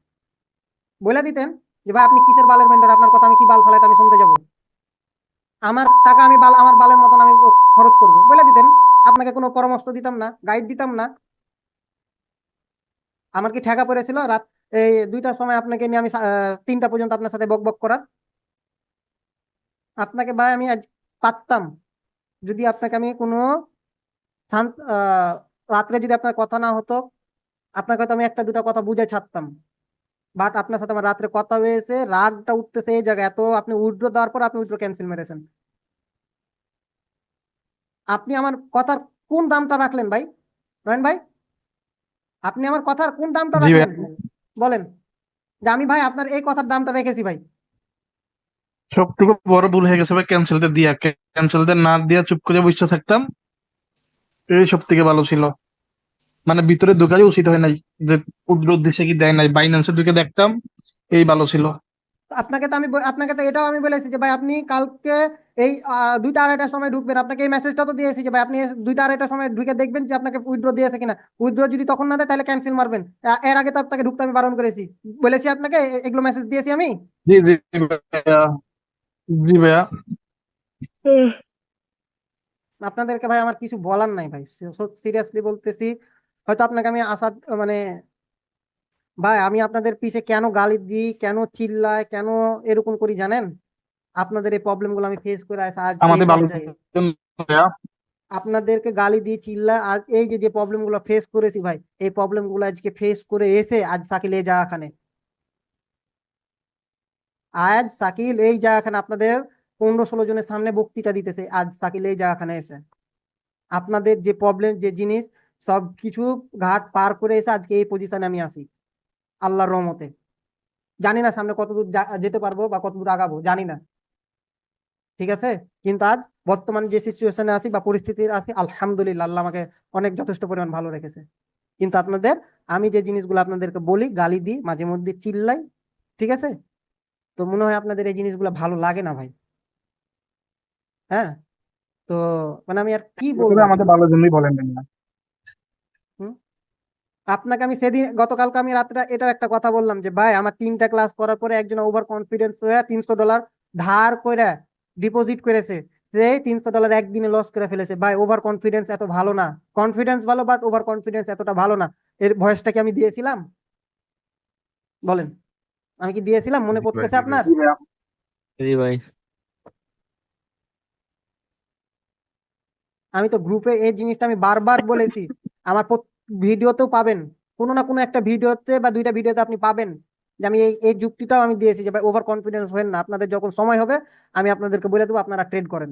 বলে দিতেন যে ভাই আপনি কিসের বালের মেন্টর, আপনার কথা আমি কি বাল ফালাইতে আমি শুনতে যাব? আমার টাকা আমি আমার বালের মতন আমি খরচ করব, বলে দিতেন। আপনাকে কোনো পরামর্শ দিতাম না, গাইড দিতাম না। আমার কি ঠেকা পড়েছিল রাত এই 2টার সময় আপনাকে নিয়ে আমি 3টা পর্যন্ত আপনার সাথে বক বক করার? আপনাকে ভাই আমি আজ পারতাম যদি আপনাকে আমি কোনো শান্ত রাত্রে যদি আপনার কথা না হতো, আপনাকে হয়তো আমি একটা দুটা কথা বুঝে ছাড়তাম। বাট আপনার সাথে আমার রাত্রে কথা হয়েছে, রাগটা উঠতেছে এই জায়গায়, এত আপনি উইথড্র দেওয়ার পর আপনি উইথড্র ক্যান্সেল মেরেছেন। আপনি আমার কথার কোন দামটা রাখলেন ভাই? নয়ন ভাই, আপনি আমার কথার কোন দামটা জি ভাই। রাখলেন? বলেন যে আমি ভাই আপনার এই কথার দামটা রেখেছি ভাই। সব থেকে বড় ভুল হয়ে গেছে ভাই, ক্যান্সেলটা দিয়া, ক্যান্সেলটা না দিয়া চুপ করে বসে থাকতাম, এই সব থেকে ভালো ছিল। মানে ভিতরে ঢোকাই উচিত হয় নাই, যে উইথড্র দিছে কি দেয় নাই, বাইন্যান্সে ঢুকে দেখতাম, এই ভালো ছিল। আপনাকে তো এটাও আমি বলেছি যে ভাই আপনি কালকে এই 2টা 2:30টার সময় ঢুকবেন। আপনাকে এই মেসেজটা তো দিয়েছি যে ভাই আপনি 2টা 2:30টার সময় ঢুকে দেখবেন যে আপনাকে উইথড্র দিয়েছে কিনা। উইথড্র যদি তখন না দেয় তাহলে ক্যান্সেল মারবেন। এর আগে তো আপনাকে ঢুকতে আমি বারণ করেছি, বলেছি আপনাকে এগুলো মেসেজ দিয়েছি আমি। জি জি ভাইয়া, জি ভাইয়া। আপনাদেরকে ভাই আমার কিছু বলার নাই ভাই, সিরিয়াসলি বলতেছি। হয়তো আপনাকে আমি আশা মানে ভাই আমি আপনাদের পিছে কেন গালি দিই, কেন চিল্লাই, কেন এরকম করি জানেন? আপনাদের এই প্রবলেম গুলো আমি ফেস করে আসি আজ এই আমাদের ভালো পর্যায়ে। ভাইয়া। আপনাদেরকে গালি দিয়ে চিল্লা আজ এই যে যে প্রবলেম গুলো ফেস করেছি ভাই, এই প্রবলেম গুলো আজকে ফেস করে এসে আজ সাকিল এই জায়গাখানে, আজ সাকিল এই জায়গাখানে আপনাদের 15-16 জনের সামনে বক্তৃতা দিতেছে, আজ সাকিল এই জায়গাখানে এসে আপনাদের যে প্রবলেম যে জিনিস সব কিছু ঘাট পার করে এসে আজকে এই পজিশনে আমি আসি আল্লাহর রহমতে। জানি না সামনে কতদূর যেতে পারবো বা কতদূর আগাবো জানি না, ঠিক আছে, কিন্তু আজ বর্তমান যে সিচুয়েশনে আছি বা পরিস্থিতির আছি আলহামদুলিল্লাহ, আল্লাহ আমাকে অনেক যথেষ্ট পরিমাণ ভালো রেখেছে। কিন্তু আপনাদের আমি যে জিনিসগুলো আপনাদেরকে বলি, গালি দিই, মাঝে মধ্যে চিল্লাই, ঠিক আছে, তো মনে হয় আপনাদের এই জিনিসগুলো ভালো লাগে না ভাই। হ্যাঁ, তো মানে আমি আর কি বলবো আসলে আমাদের আপনাকে। ভালোর জন্যই বলেন না। হুম? আপনাকে আমি সেদিন গতকালকে আমি রাত্রে এটাও একটা কথা বললাম যে ভাই আমার 3টা ক্লাস করার পরে একজন ওভার কনফিডেন্স হয়ে $300 ধার করে ডিপোজিট করেছে, সেই $300 একদিনে লস করে ফেলেছে। ভাই ওভার কনফিডেন্স এত ভালো না, কনফিডেন্স ভালো বাট ওভার কনফিডেন্স এতটা ভালো না। এর ভয়েসটা কি আমি দিয়েছিলাম? বলেন, আমি কি দিয়েছিলাম? মনে জি ভাই, পড়তেছে জি ভাই। আপনার? জি ভাইয়া। জি ভাই। আমি তো গ্রুপে এই জিনিসটা আমি বারবার বলেছি, আমার ভিডিওতেও পাবেন, কোনো না কোনো একটা ভিডিওতে বা 2টা ভিডিওতে আপনি পাবেন যে আমি এই এই যুক্তিটাও আমি দিয়েছি যে ভাই ওভার কনফিডেন্স হবেন না, আপনাদের যখন সময় হবে আমি আপনাদেরকে বলে দেবো, আপনারা ট্রেড করেন।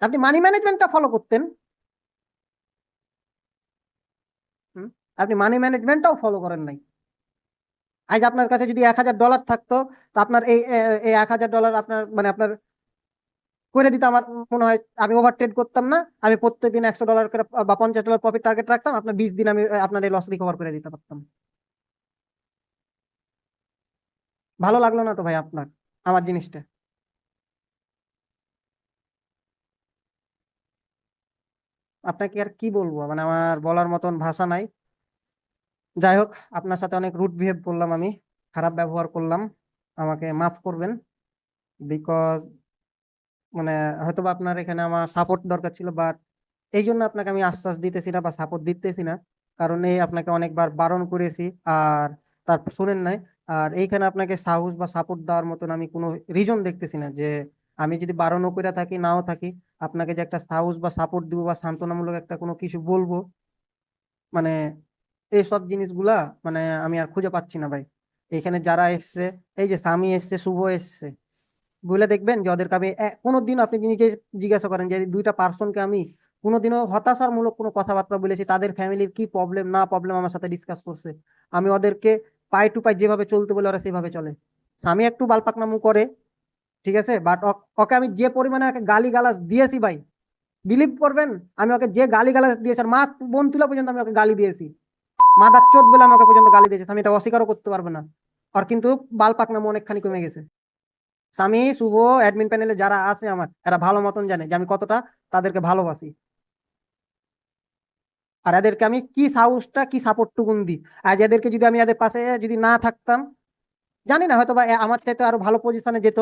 আপনি মানি ম্যানেজমেন্টটা ফলো করতেন, হুম? আপনি মানি ম্যানেজমেন্টটাও ফলো করেন নাই। আজ আপনার কাছে যদি $1000 থাকতো, তো আপনার এই এই $1000 আপনার মানে আপনার করে দিতে আমার মনে হয় আমি ওভার ট্রেড করতাম না। আমি প্রত্যেকদিন $100 করে বা $50 প্রফিট টার্গেট রাখতাম, আপনার 20 দিন আমি আপনার এই লস রিকভার করে দিতে পারতাম। ভালো লাগলো না তো ভাই আপনার আমার জিনিসটা? আপনাকে আর কি বলবো, মানে আমার বলার মতন ভাষা নাই। যাই হোক, আপনার সাথে অনেক রুড বিহেভ করলাম আমি, খারাপ ব্যবহার করলাম, আমাকে মাফ করবেন। বিকজ মানে হয়তোবা আপনার এখানে আমার সাপোর্ট দরকার ছিল, বাট এই জন্য আপনাকে আমি আশ্বাস দিতেছি না বা সাপোর্ট দিতেছি না, কারণ এই আপনাকে অনেকবার বারণ করেছি আর তারপর শুনেন নাই। আর এইখানে আপনাকে সাহস বা সাপোর্ট দেওয়ার মতন আমি কোনো রিজন দেখতেছি না, যে আমি যদি বারণও করে থাকি নাও থাকি আপনাকে যে একটা সাহস বা সাপোর্ট দিব বা সান্ত্বনামূলক একটা কোনো কিছু বলবো, মানে এইসব জিনিসগুলা মানে আমি আর খুঁজে পাচ্ছি না ভাই। এখানে যারা এসছে, এই যে স্বামী এসছে, শুভ এসছে, বলে দেখবেন যে ওদেরকে আমি কোনোদিন আপনি নিজে জিজ্ঞাসা করেন যে 2টা পার্সনকে আমি কোনোদিনও হতাশার মূলক কোনো কথাবার্তা বলেছি, তাদের ফ্যামিলির কি প্রবলেম না প্রবলেম আমার সাথে ডিসকাস করছে, আমি ওদেরকে পাই টু পাই যেভাবে চলতে বলে ওরা সেভাবে চলে। স্বামী একটু বালপাকনামু করে, ঠিক আছে, বাট ওকে আমি যে পরিমাণে ওকে গালি গালাজ দিয়েছি ভাই, বিলিভ করবেন, আমি ওকে যে গালি গালাজ দিয়েছি আর মা বোন তুলা পর্যন্ত আমি ওকে গালি দিয়েছি, মাদার চোদ বলে আমি ওকে পর্যন্ত গালি দিয়েছি, আমি এটা অস্বীকারও করতে পারবো না। আর কিন্তু বালপাকনামু অনেকখানি কমে গেছে। স্বামী, শুভ, অ্যাডমিন প্যানেলে যারা আছে আমার, এরা ভালো মতন জানে যে আমি কতটা তাদেরকে ভালোবাসি, আর এদেরকে আমি কি সাহসটা কি সাপোর্টটুকুন দিই। আজ এদেরকে যদি আমি এদের পাশে যদি না থাকতাম, জানি না হয়তো বা আমার চাইতে আরো ভালো পজিশনে যেত,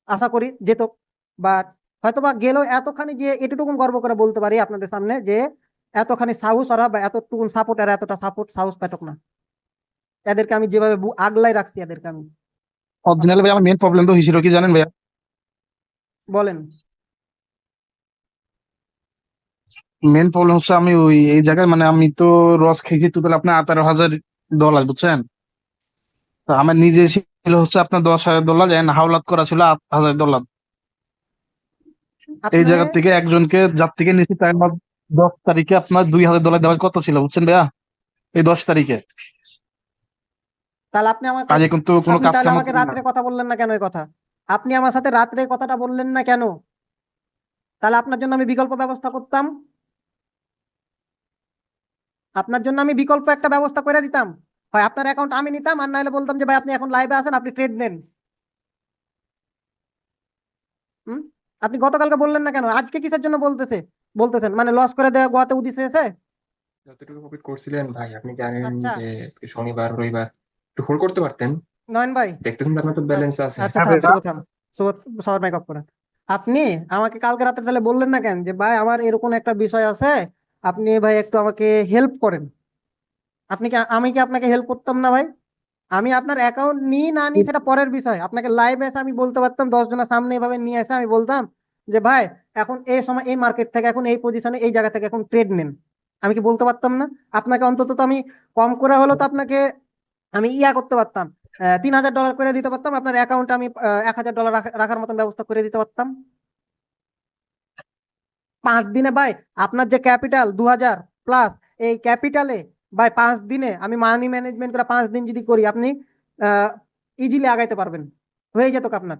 আশা করি যেত, বাট হয়তো বা গেলেও এতখানি যে এটুকুন গর্ব করে বলতে পারি আপনাদের সামনে যে এতখানি সাহস ওরা বা এতটুকুন সাপোর্ট আর এতটা সাপোর্ট সাহস পেতক না। এদেরকে আমি যেভাবে আগলাই রাখছি এদেরকে আমি। অরিজিনাল ভাই, আমার মেন প্রবলেম তো হয়েছিল কি জানেন ভাইয়া? বলেন। মেন প্রবলেম হচ্ছে আমি ওই এই জায়গায়, মানে আমি তো রস খেয়েছি টোটাল আপনার $18,000, বুঝছেন? তো আমার নিজে ছিল হচ্ছে আপনার $10,000 এন্ড হাওলাত করা ছিল $8,000। এই আপনি জায়গা থেকে একজনকে যার থেকে নিয়েছি তার 10 তারিখে আপনার $2,000 দেওয়ার কথা ছিল, বুঝছেন ভাইয়া? এই 10 তারিখে তাহলে আপনি আমাকে কাজে কিন্তু কোনো আপনি কাজ তাহলে কামও আমাকে করি না। রাত্রে কথা বললেন না কেন এই কথা? আপনি আমার সাথে রাত্রে এই কথাটা বললেন না কেন? তাহলে আপনার জন্য আমি বিকল্প ব্যবস্থা করতাম, আপনার জন্য আমি বিকল্প একটা ব্যবস্থা করে দিতাম। হয় আপনার অ্যাকাউন্ট আমি নিতাম, আর নাহলে বলতাম যে ভাই আপনি এখন লাইভে আসেন, আপনি ট্রেড নেন। হুম? আপনি গতকালকে বললেন না কেন? আজকে কিসের জন্য বলতেছেন মানে লস করে দেওয়া গোয়াতে উদিছে এসে? যতটুকু প্রফিট করছিলেন ভাই, আপনি জানেন আচ্ছা যে আজকে শনিবার রবিবার একটু হোল্ড করতে পারতেন। নয়ন ভাই, দেখতেছেন তো আপনার তো ব্যালেন্স আচ্ছা আছে। আচ্ছা হ্যাঁ থাম, ভাইয়া। শুভ থাম, শুভ, সবার মাইক অফ করেন। আপনি আমাকে কালকে রাতে তাহলে বললেন না কেন যে ভাই আমার এরকম একটা বিষয় আছে, আপনি ভাই একটু আমাকে হেল্প করেন? আমি কি আপনাকে হেল্প করতাম না ভাই? আমি আপনার অ্যাকাউন্ট নিই না নিই সেটা পরের বিষয়, আপনাকে লাইভ এসে আমি বলতে পারতাম, 10 জনের সামনে এভাবে নিয়ে এসে আমি বলতাম যে ভাই এখন এই সময় এই মার্কেট থেকে এখন এই পজিশনে এই জায়গা থেকে এখন ট্রেড নেন। আমি কি বলতে পারতাম না? আপনাকে অন্তত তো আমি কম করে হলো তো আপনাকে আমি ইয়া করতে পারতাম, $3000 করে দিতে পারতাম, আপনার অ্যাকাউন্টে আমি $1000 রাখার মতন ব্যবস্থা করে দিতে পারতাম। 5 দিনে ভাই আপনার যে ক্যাপিটাল 2000+, এই ক্যাপিটালে ভাই 5 দিনে আমি মানি ম্যানেজমেন্ট করে 5 দিন যদি করি, আপনি ইজিলি আগাইতে পারবেন, হয়ে যেত আপনার,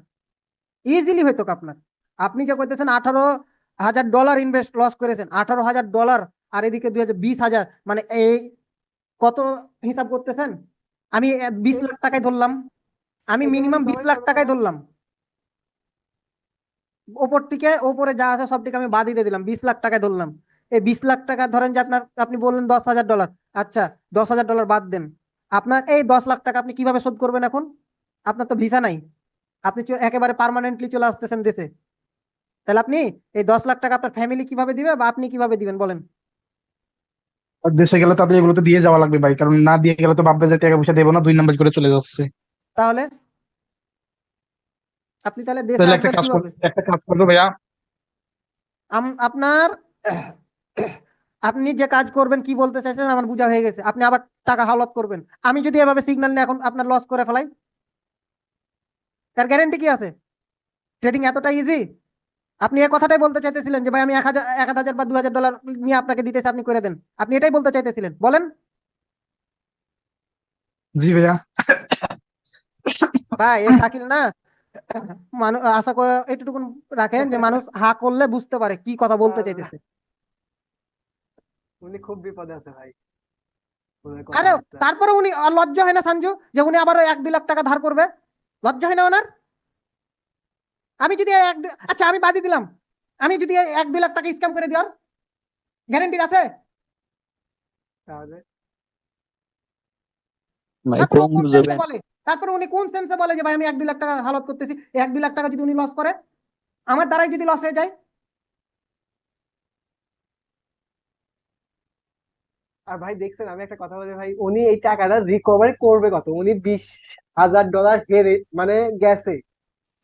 ইজিলি হইতো আপনার। আপনি যে করতেছেন $18,000 ইনভেস্ট লস করেছেন, $18,000, আর এদিকে 20,000, মানে এই কত হিসাব করতেছেন? আমি 20 লাখ টাকায় ধরলাম, আমি মিনিমাম 20 লাখ টাকায় ধরলাম, ওপর থেকে ওপরে যা আছে সব থেকে আমি বাদ দিয়ে দিলাম, 20 লাখ টাকায় ধরলাম। এই 20 লাখ টাকা ধরেন যে আপনি বললেন $10,000, আচ্ছা $10,000 বাদ দেন, আপনার এই 10 লাখ টাকা আপনি কিভাবে শোধ করবেন এখন? আপনার তো ভিসা নাই, আপনি একেবারে পার্মানেন্টলি চলে আসতেছেন দেশে, তাহলে আপনি এই 10 লাখ টাকা আপনার ফ্যামিলি কিভাবে দিবে বা আপনি কিভাবে দিবেন বলেন? আর দেশে গেলে তাদের এগুলোতে দিয়ে যাওয়া লাগবে ভাই, কারণ না দিয়ে গেলে তো ভাববে যে টাকা পয়সা দেবো না, 2 নাম্বার করে চলে যাচ্ছে। তাহলে আপনি তাহলে দেশে তাহলে আসবেন কিভাবে? একটা কাজ করবো ভাইয়া। আপনার আপনি যে কাজ করবেন কি বলতে চাইছেন আমার বোঝা হয়ে গেছে, আপনি আবার টাকা হাওলাত করবেন। আমি যদি এভাবে সিগন্যাল নিয়ে এখন আপনার লস করে ফেলাই, তার গ্যারেন্টি কি আছে? ট্রেডিং এতটা ইজি? আপনি এই কথাটাই বলতে চাইতেছিলেন যে ভাই আমি 1,000 বা $2,000 নিয়ে আপনাকে দিতেছি, আপনি করে দেন, আপনি এটাই বলতে চাইতেছিলেন বলেন? জি ভাইয়া। ভাই এ শাকিল না, মানুষ আশা করে এইটুকুন রাখেন যে মানুষ হা করলে বুঝতে পারে কি কথা বলতে চাইতেছে। উনি খুব বিপদে আছে ভাই, ওনার আরে কথাবার্তা। তারপরে উনি আর লজ্জা হয় না সঞ্জু যে উনি আবার 1-2 লাখ টাকা ধার করবে? লজ্জা হয় না ওনার? আমি যদি আচ্ছা আমি বাদই দিলাম, আমি যদি 1-2 লাখ টাকা স্ক্যাম করে দেওয়ার গ্যারেন্টি আছে? তাহলে ভাই তারপরে ও কম কোন সেন্সে বুঝাবেন। বলে, তারপরে উনি কোন সেন্সে বলে যে ভাই আমি 1-2 লাখ টাকা হালত করতেছি? 1-2 লাখ টাকা যদি উনি লস করে, আমার দ্বারাই যদি লস হয়ে যায়? আর ভাই দেখছেন, আমি একটা কথা বলি ভাই, উনি এই টাকাটা রিকভারি করবে কত? উনি $20,000 হেরে মানে গেছে,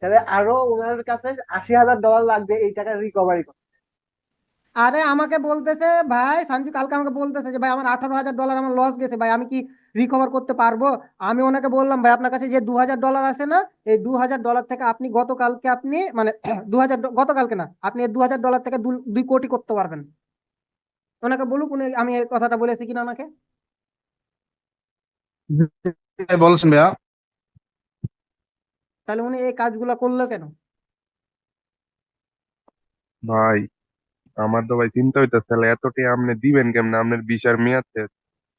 তাহলে আরো ওনার কাছে $80,000 লাগবে এই টাকা রিকভারি করতে। আরে আমাকে বলতেছে ভাই সঞ্জু, কালকে আমাকে বলতেছে যে ভাই আমার $18,000 আমার লস গেছে ভাই, আমি কি রিকভার করতে পারবো? আমি ওনাকে বললাম ভাই আপনার কাছে যে $2,000 আছে না, এই $2,000 থেকে আপনি গতকালকে আপনি মানে 2,000, গতকালকে না, আপনি এই $2,000 থেকে 2 কোটি করতে পারবেন। ওনাকে বলুক উনি আমি এই কথাটা বলেছি কিনা ওনাকে। বলছেন ভাইয়া। তাহলে উনি এই কাজগুলো করলো কেন? ভাই আমার তো ভাই চিন্তা হইতেছে, তাহলে এত টাকা আপনি দিবেন কেমনে? আপনার ভিসার মেয়াদ শেষ।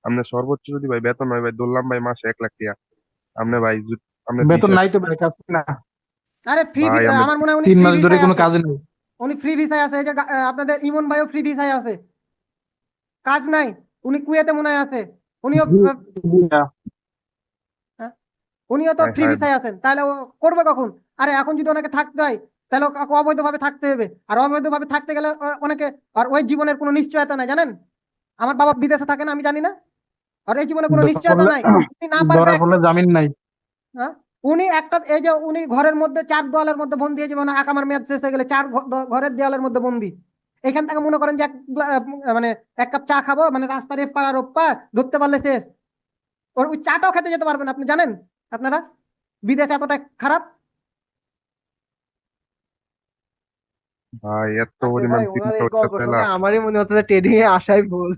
আপনার সর্বোচ্চ যদি ভাই বেতন হয় ভাই, ধরলাম ভাই মাসে 1 লাখ টাকা, আপনি ভাই আপনার বেতন ভিসা, নাই তো ভাই, কাজ না। আরে ফ্রি, ভাই আপনি আমার মনে হয় উনি তিন ফ্রি মাস ধরে ভিসায় কোনো আছে, কাজ নেই। উনি ফ্রি ভিসায় আছে। এই যে আপনাদের ইমন ভাইও ফ্রি ভিসায় আছে, কাজ নাই, উনি কুয়েতে মনে হয় আছে, উনিও জি, জি ভাইয়া। হ্যাঁ, উনিও তো হায় ফ্রি হায় ভাই। ভিসায় আছেন, তাহলে ও করবে কখন? আরে এখন যদি ওনাকে থাকতে হয় তাহলে ওকে অবৈধভাবে থাকতে হবে, আর অবৈধভাবে থাকতে গেলে অনেকে, আর ওই জীবনের কোনো নিশ্চয়তা নাই জানেন? আমার বাবা বিদেশে থাকেন আমি জানি না, আর এই জীবনে কোনো নিশ্চয়তা নাই, উনি না পারবে ধরা একটা, পড়লে জামিন নাই। হ্যাঁ, উনি একটা এই যে উনি ঘরের মধ্যে 4 দেওয়ালের মধ্যে বন্দি, এই যে মানে আকামার মেয়াদ শেষ হয়ে গেলে 4 ঘরের দেওয়ালের মধ্যে বন্দি। এখান থেকে মনে করেন যে মানে 1 কাপ চা খাবো, মানে রাস্তার এপার আর ওপার ধরতে পারলে শেষ, ওর ওই চাটাও খেতে যেতে পারবেন আপনি জানেন? আপনারা বিদেশ এতটা খারাপ? ভাই এত আজকে পরিমাণ ভাই ওনার চিন্তা এই গল্প হচ্ছে শুনে না। আমারই মনে হচ্ছে যে ট্রেডিং এ আসাই ভুল।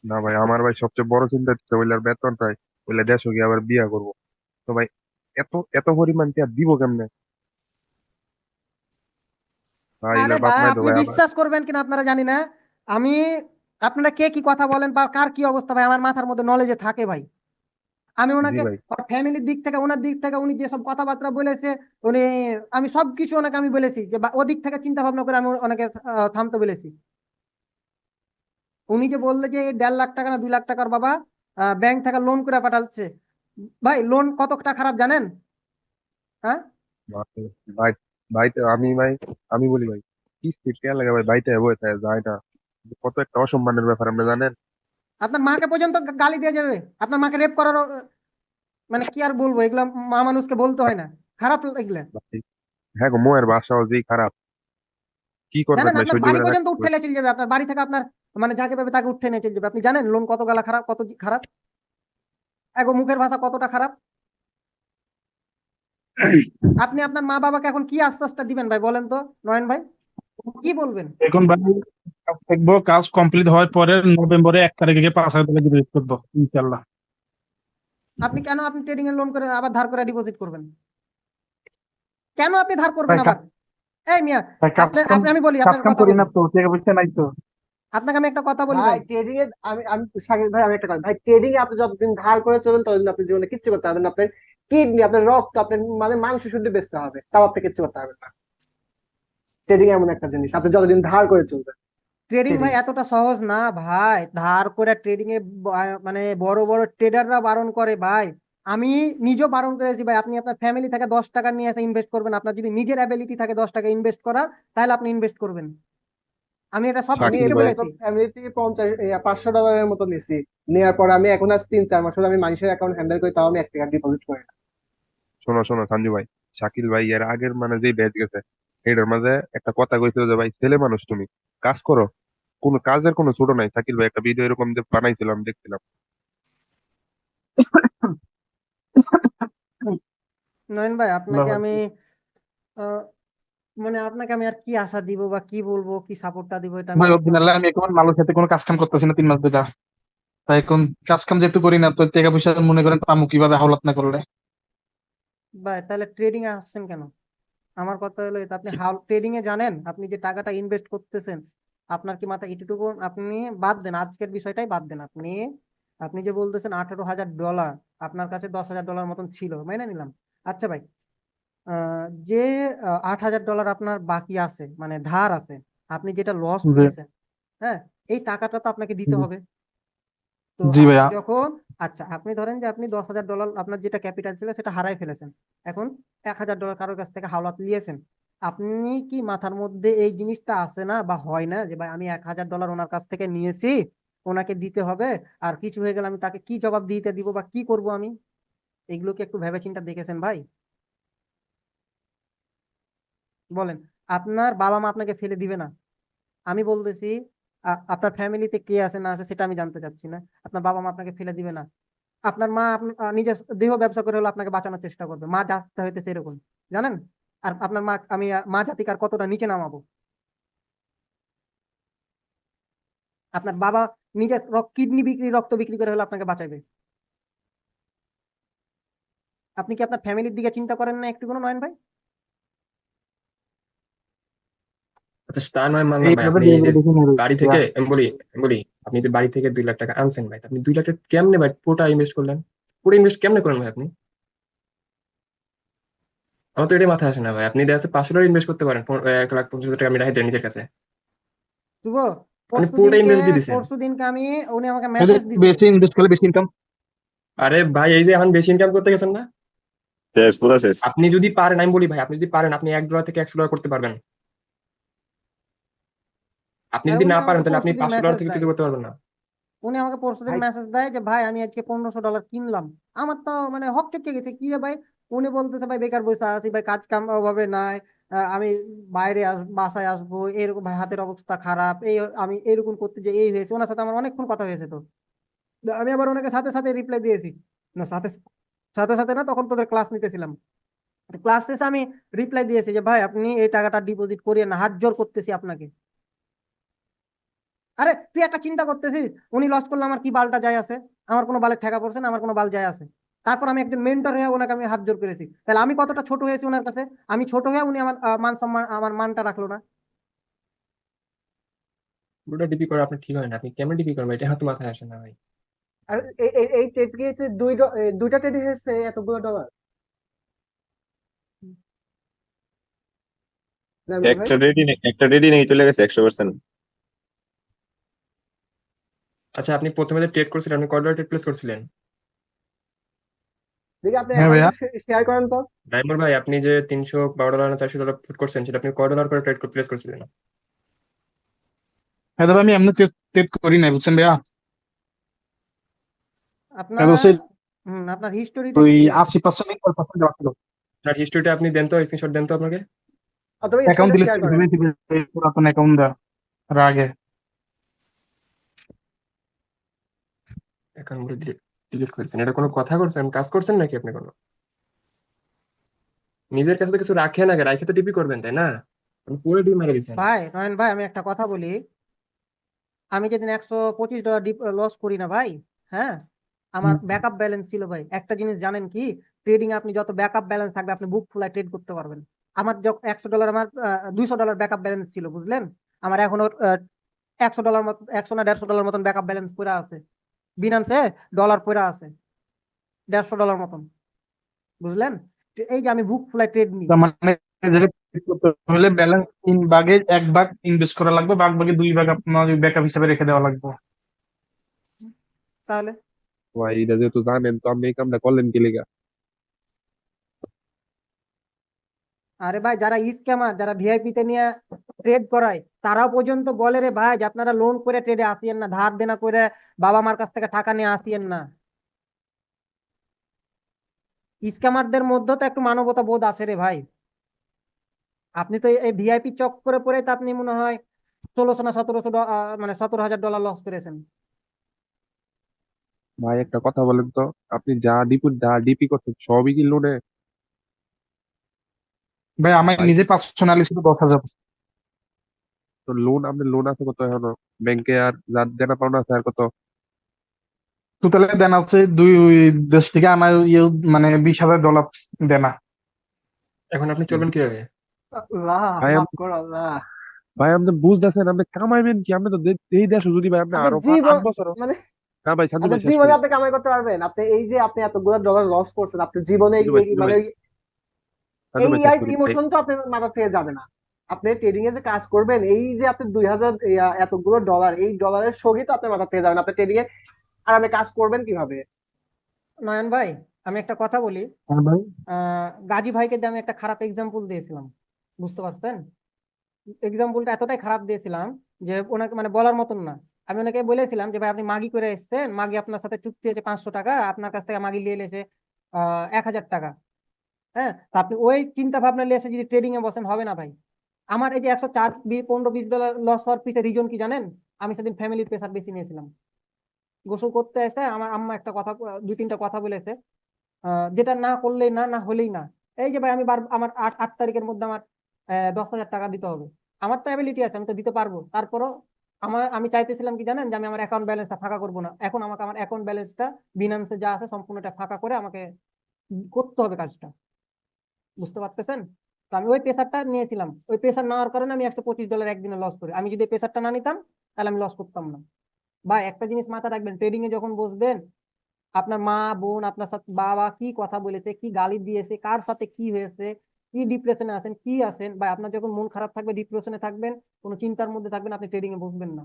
না ভাই, আমার ভাই সবচেয়ে বড় চিন্তা হচ্ছে ওইলার বেতনটাই। বলে দেশও গিয়ে আবার বিয়া করবো। তো ভাই এত এত পরিমাণ টিয়া দিব কেমনে? ভাই আরে এগুলার বাপ ভাই নাই তো আপনি ভাই আবার। বিশ্বাস করবেন কিনা আপনারা জানি না, আমি আপনারা কে কি কথা বলেন বা কার কি অবস্থা ভাই আমার মাথার মধ্যে নলেজে থাকে ভাই। আমি জি ওনাকে ভাই। ওর ফ্যামিলির দিক থেকে ওনার দিক থেকে উনি যেসব কথাবার্তা বলেছে, উনি আমি সবকিছু ওনাকে আমি বলেছি যে ওদিক থেকে চিন্তা ভাবনা করে আমি ওনাকে থামতে বলেছি। উনি যে বললে যে এই 1.5 লাখ টাকা না 2 লাখ টাকার বাবা ব্যাংক থেকে লোন করে পাঠাচ্ছে, ভাই লোন কতটা খারাপ জানেন? হ্যাঁ, ভাই ভাই ভাই তো আমি ভাই, আমি বলি ভাই, কিস্তির টিয়া লাগে ভাই, ভাইতে বয়ে থাকে যায় না। কত একটা অসম্মানের ব্যাপার আপনি জানেন? আপনার মাকে পর্যন্ত গালি দিয়ে যাবে, আপনার মাকে রেপ করার মানে কি আর বলবো, এগুলা মা মানুষকে বলতে হয় না, খারাপ এগুলা। ভাই, হ্যাঁ গো, মোয়ের বাসাও যেই খারাপ, কি করবেন জানেন ভাই, আপনার সহ্য বাড়ি করে পর্যন্ত থাকতে হবে। উঠে চলে যাবে, আপনার বাড়ি থেকে আপনার মানে যাকে পাবে তাকে উঠে নিয়ে চলে যাবে। আপনি জানেন লোন কত গালা খারাপ, কত খারাপ, এগো মুখের ভাষা কতটা খারাপ। আপনি আপনার মা বাবাকে এখন কি আশ্বাসটা দিবেন ভাই বলেন তো, নয়ন ভাই, কি বলবেন? এখন ভাই কাজ থাকবো, কাজ কমপ্লিট হওয়ার পরে নভেম্বরে 1 তারিখে গিয়ে 5,000 টাকা ডিপোজিট করবো ইনশাল্লাহ। আপনি কেন আপনি ট্রেডিং এর লোন করে আবার ধার করে ডিপোজিট করবেন? কেন আপনি ধার করবেন ভাই আবার? এই মিয়া, ভাই কাজ আপনি কাম, আপনি আমি বলি, কাজ আপনাকে কাম কথা করি বলি, না তো, টাকা পয়সা নাই তো। আপনাকে আমি একটা কথা বলি ভাই ভাই। ট্রেডিং এ আমি আমি সাকিব ভাই, আমি একটা কথা, ভাই ট্রেডিং এ আপনি যতদিন ধার করে চলবেন ততদিন আপনি জীবনে কিচ্ছু করতে পারবেন না। আপনার কিডনি, আপনার রক্ত, আপনার মানে মাংস শুদ্ধ বেচতে হবে, তাও আপনি কিচ্ছু করতে পারবেন না। ট্রেডিং এমন একটা জিনিস, আপনি যতদিন ধার করে চলবেন ট্রেডিং ট্রেডিং ভাই এ। এতটা সহজ না ভাই, ধার করে ট্রেডিং এ মানে বড় বড় ট্রেডাররা বারণ করে ভাই। আমি নিজেও বারণ করেছি ভাই, আপনি আপনার ফ্যামিলি থেকে 10 টাকা নিয়ে এসে ইনভেস্ট করবেন, আপনার যদি নিজের অ্যাবিলিটি থাকে 10 টাকা ইনভেস্ট করার, তাহলে আপনি ইনভেস্ট করবেন। আমি এটা সব আমি শাকিল দিককে ভাই, তো বলেছি। ফ্যামিলি থেকে 500 ডলারের মতো নিছি, নেওয়ার পর আমি এখন আজ 3-4 মাস হলো আমি মানুষের অ্যাকাউন্ট হ্যান্ডেল করি, তাও আমি 1 টাকা ডিপোজিট করি না। শোনো শোনো সঞ্জু ভাই, শাকিল ভাই এর আগের মানে যেই ব্যাচ গেছে, এটার মাঝে একটা কথা কইছিল যে ভাই ছেলে মানুষ তুমি, কাজ করো, কোনো কাজের কোনো ছোট নাই। শাকিল ভাই একটা ভিডিও এরকম যে বানাইছিলাম, দেখছিলাম। নয়ন ভাই আল্লাহ আপনাকে আমি হাফেজ। আহ, মানে আপনাকে আমি আর কি আশা দিব বা কি বলবো, কি সাপোর্টটা দিব, এটা আমি ভাই বুঝতে অরিজিনালি পারছি না। আমি এখন মানুষের সাথে কোনো কাজ কাম করতেছি না 3 মাস ধরে। তাই এখন কাজ কাম যেহেতু করি না, তো টাকা পয়সা মনে করেন পামু কিভাবে হাওলাত না করলে। ভাই তাহলে ট্রেডিং এ আসছেন কেন? আমার কথা হলো এটা, আপনি হাউ ট্রেডিং এ জানেন আপনি যে টাকাটা ইনভেস্ট করতেছেন, আপনার কি মাথায় এটুকু, আপনি বাদ দেন আজকের বিষয়টাই বাদ দেন, আপনি আপনি যে বলতেছেন 18,000 ডলার আপনার কাছে 10,000 ডলার মতন ছিল, মেনে নিলাম। আচ্ছা ভাই, যে 8,000 ডলার আপনার বাকি আছে মানে ধার আছে, আপনি যেটা লস জি করেছেন, হ্যাঁ, এই টাকাটা তো আপনাকে দিতে জি। হবে। তো জি আপনি ভাইয়া। যখন, আচ্ছা আপনি ধরেন যে আপনি 10,000 ডলার আপনার যেটা ক্যাপিটাল ছিল সেটা হারাই ফেলেছেন, এখন 1,000 ডলার কারোর কাছ থেকে হাওলাত নিয়েছেন, আপনি কি মাথার মধ্যে এই জিনিসটা আসে না বা হয় না যে ভাই আমি 1,000 ডলার ওনার কাছ থেকে নিয়েছি, ওনাকে দিতে হবে, আর কিছু হয়ে গেলে আমি তাকে কি জবাব দিতে দিব বা কি করব আমি? এগুলো কি একটু ভেবেচিন্তে দেখেছেন ভাই? বলেন, আপনার বাবা মা আপনাকে ফেলে দিবে না, আমি বলতেছি। আপনার ফ্যামিলিতে কে আছে না আছে সেটা আমি জানতে চাচ্ছি না, আপনার বাবা মা আপনাকে ফেলে দিবে না। আপনার মা নিজের দেহ ব্যবসা করে হলো আপনাকে বাঁচানোর চেষ্টা করবে, মা যাতে হইতেছে এরকম, জানেন? আর আপনার মা, আমি মা জাতিকে আর কতটা নিচে নামাবো? আপনার বাবা নিজের কিডনি বিক্রি, রক্ত বিক্রি করে হলো আপনাকে বাঁচাবে। আপনি কি আপনার ফ্যামিলির দিকে চিন্তা করেন না একটু কোনো, নয়ন ভাই? আচ্ছা তা নয় মানলাম ভাই, এইভাবে আপনি এই যে ডেলিভারি দেখে বাড়ি থেকে আমি বলি আপনি যে বাড়ি থেকে 2 লাখ টাকা আনছেন ভাই, আপনি 2 লাখ টাকা কেমনে ভাই পুরোটা ইনভেস্ট করলেন? পুরো ইনভেস্ট কেমনে করেন ভাই আপনি? আমার তো এটাই মাথায় আসে না ভাই। আপনি দেখা যাচ্ছে 500 ডলার ইনভেস্ট করতে পারেন, 1,50,000 টাকা আমি রাখি দেন নিজের কাছে, শুভ, আপনি পরশু পুরোটা দিনকে ইনভেস্ট দিয়ে দিছেন। পরশু দিনকে আমি, উনি আমাকে মেসেজ দিছে। বেশি ইনভেস্ট করলে বেশি ইনকাম। আরে ভাই এই যে এখন বেশি ইনকাম করতে গেছেন না, শেষ, পুরা শেষ। আপনি যদি পারেন, আমি বলি ভাই, আপনি যদি পারেন আপনি 1 ডলার থেকে 100 ডলার করতে পারবেন। আপনি যদি উনি না আমাকে পারেন তাহলে আপনি পরশু দিন 500 ডলার মেসেজ থেকে দেয়, কিছু করতে পারবেন না। উনি আমাকে পরশুদিন ভাই মেসেজ দেয় যে ভাই আমি আজকে 1,500 ডলার কিনলাম। আমার তো মানে হক চটকে গেছে, কি রে ভাই? উনি বলতেছে ভাই বেকার বসে আছি ভাই, কাজ কাম অভাবে নাই, আমি বাইরে বাসায় আসবো এরকম, ভাই হাতের অবস্থা খারাপ, এই আমি এরকম করতে যে এই হয়েছে। ওনার সাথে আমার অনেকক্ষণ কথা হয়েছে, তো আমি আবার ওনাকে সাথে সাথে রিপ্লাই দিয়েছি, না সাথে সাথে সাথে না, তখন তোদের ক্লাস নিতেছিলাম, ক্লাস শেষে আমি রিপ্লাই দিয়েছি যে ভাই আপনি এই টাকাটা ডিপোজিট করিয়ে না, হাত জোর করতেছি আপনাকে। আরে তুই একটা চিন্তা করতেছিস, উনি লস করলে আমার কি বালটা যায় আছে? আমার কোনো বালের ঠেকা পড়ছে না, আমার কোনো বাল যায় আছে। তারপর আমি একজন মেন্টর হয়ে ওনাকে আমি হাত জোর করেছি, তাহলে আমি কতটা ছোট হয়েছি ওনার কাছে। আমি ছোট হয়ে উনি আমার মান সম্মান, আমার মানটা রাখলো না। পুরোটা ডিপি করা আপনার ঠিক হয় না, আপনি কেমন ডিপি করবেন এটা হাতে মাথায় আসে না ভাই। আর এই ট্রেড গিয়েছে দুইটা ট্রেড হেরছে এতগুলো ডলার। নাইমুল ভাই, একটা রেডি নেই চলে গেছে 100%। আচ্ছা আপনি প্রথমে যে ট্রেড করছিলেন আপনি কয় ডলার ট্রেড প্লেস করছিলেন? দেখি আপনি হ্যাঁ ভাইয়া। অ্যাকাউন্টটা শেয়ার করেন তো। নাইমুল ভাই আপনি যে 312 ডলার না 400 ডলার ট্রেড করছেন সেটা আপনি কয় ডলার করে ট্রেড প্লেস করছিলেন? হ্যাঁ তবে আমি এমনি টেট করি নাই বুঝছেন ভাইয়া। আপনার এটা হচ্ছে আপনার হিস্টোরিটা ওই কি? 80% 90% দেওয়া ছিল। তার হিস্ট্রিটা আপনি দেন তো, স্ক্রিনশট দেন তো আপনাকে। অথবা অ্যাকাউন্ট স্ক্রিনে ডিলিট শেয়ার করে করেন। দিবে পুরাতন অ্যাকাউন্ট দেওয়া আর আগে। অ্যাকাউন্ট ডিলিট করেছেন, এটা কোনো কথা করছেন? কাজ করছেন নাকি আপনি কোনো? নিজের কাছে তো কিছু রাখেন, আগে রাখে তো ডিপি করবেন তাই না? আপনি পুরো ডিপি মেরে দিচ্ছেন। ভাই নয়ন ভাই, আমি একটা কথা বলি। আমি যেদিন $125 লস করি না ভাই, হ্যাঁ, আমার ব্যাকআপ ব্যালেন্স ছিল ভাই। একটা জিনিস জানেন কি, ট্রেডিং আপনি যত ব্যাকআপ ব্যালেন্স থাকবে আপনি বুক ফুলায় ট্রেড করতে পারবেন। আমার যখন $100, আমার $200 ব্যাকআপ ব্যালেন্স ছিল, বুঝলেন? আমার এখনো $100 মত, 100 না $150 মতন ব্যাকআপ ব্যালেন্স পড়ে আছে বিনান্সে, ডলার পড়ে আছে $150 মতন, বুঝলেন? তো এই যে আমি বুক ফুলায় ট্রেড নিই। তার মানে যেটা trade করতে হলে ব্যালেন্স 3 ভাগে 1 ভাগ ইনভেস্ট করা লাগবে, বাকি 2 ভাগ আপনার ব্যাকআপ হিসেবে রেখে দেওয়া লাগবে। তাহলে ভাই এটা যেহেতু জানেন তো আপনি এই কামটা করলেন কি লিগা? আরে ভাই, যারা স্ক্যামার, যারা ভিআইপি তে নিয়ে ট্রেড করায়, তারাও পর্যন্ত বলে রে ভাই যে আপনারা লোন করে ট্রেডে আসিয়েন না, ধার দেনা করে বাবা মার কাছ থেকে টাকা নিয়ে আসিয়েন না। স্ক্যামারদের মধ্যে তো একটু মানবতা বোধ আছে রে ভাই। আপনি তো এই ভিআইপি চক্করে পড়ে তো আপনি মনে হয় 1600 না 1700 মানে $17,000 লস করেছেন। ভাই একটা কথা বলেন তো, আপনি যা ডিপি করছেন সবই কি লোনে? ভাই আমার ভাই নিজে পার্সোনালি ছিল 10,000। তো লোন, আপনার লোন আছে কত এখনো ব্যাংকে? আর যার দেনা পাওনা আছে আর কত? টোটালে দেনা হচ্ছে দুই দেশ থেকে আনা মানে $20,000 দেনা। এখন আপনি চলবেন কিভাবে? আল্লাহ, ভাই মাফ করো আল্লাহ। ভাই আপনি বুঝতেছেন আপনি কামাইবেন কি? আপনি তো এই দেশে যদি ভাই আপনি আপনি আরো জীবন 8 বছর। মানে না ভাই সাঞ্জু আপনার ভাই শেষ জীবনে করি। আপনি কামাই করতে পারবেন? আপনি এই যে আপনি এতগুলো ডলার লস করছেন, আপনার জীবনে সাঞ্জু ভাই সাঞ্জু মানে ভাই সাঞ্জু এই ভাই শেষ করি ভাই। ইমোশন তো আপনার মাথা থেকে যাবে না। আপনি ট্রেডিং এ যে কাজ করবেন, এই যে আপনি 2000 এতগুলো ডলার, এই ডলারের সঙ্গী তো আপনার মাথা থেকে যাবে না। আপনি ট্রেডিং এ আরামে কাজ করবেন কিভাবে? নয়ন ভাই, আমি একটা কথা বলি। হ্যাঁ ভাই। গাজী ভাইকে দিয়ে আমি একটা খারাপ এক্সাম্পল দিয়েছিলাম, বুঝতে পারছেন? এক্সাম্পলটা এতটাই খারাপ দিয়েছিলাম যে ওনাকে মানে বলার মতন না। আমি ওনাকে বলেছিলাম যে ভাই আপনি মাগি করে এসেছেন, মাগি আপনার সাথে চুক্তি হয়েছে 500 টাকা, আপনার কাছ থেকে মাগি নিয়ে এসেছে 1,000 টাকা। হ্যাঁ, তা আপনি ওই চিন্তা ভাবনা নিয়ে এসে যদি ট্রেডিং এ বসেন, হবে না ভাই। আমার এই যে 104 $15-20 লস হওয়ার পিছনে রিজন কি জানেন? আমি সেদিন ফ্যামিলির প্রেসার বেশি নিয়েছিলাম। গোসল করতে এসে আমার আম্মা একটা কথা, 2-3টা কথা বলেছে, যেটা না করলেই না, না হলেই না। এই যে ভাই আমি আমার 8 তারিখের মধ্যে আমার 10,000 টাকা দিতে হবে। আমার তো অ্যাবিলিটি আছে, আমি তো দিতে পারবো। তারপরও আমি চাইতেছিলাম কি জানেন, যে আমি আমার অ্যাকাউন্ট ব্যালেন্সটা ফাঁকা করবো না। এখন আমাকে আমার অ্যাকাউন্ট ব্যালেন্সটা বিনান্সে যা আছে সম্পূর্ণটা ফাঁকা করে আমাকে করতে হবে কাজটা, বুঝতে পারতেছেন? তো আমি ওই প্রেসারটা নিয়েছিলাম, ওই প্রেসার নেওয়ার কারণে আমি $125 একদিনে লস করি। আমি যদি প্রেসারটা না নিতাম তাহলে আমি লস করতাম না। ভাই একটা জিনিস মাথা রাখবেন, ট্রেডিং এ যখন বসবেন, আপনার মা বোন, আপনার সাথে বাবা কি কথা বলেছে, কি গালি দিয়েছে, কার সাথে কি হয়েছে, কি ডিপ্রেশনে আছেন, কি আছেন ভাই, আপনার যখন মন খারাপ থাকবে, ডিপ্রেশনে থাকবেন, কোনো চিন্তার মধ্যে থাকবেন, আপনি ট্রেডিং এ বসবেন না।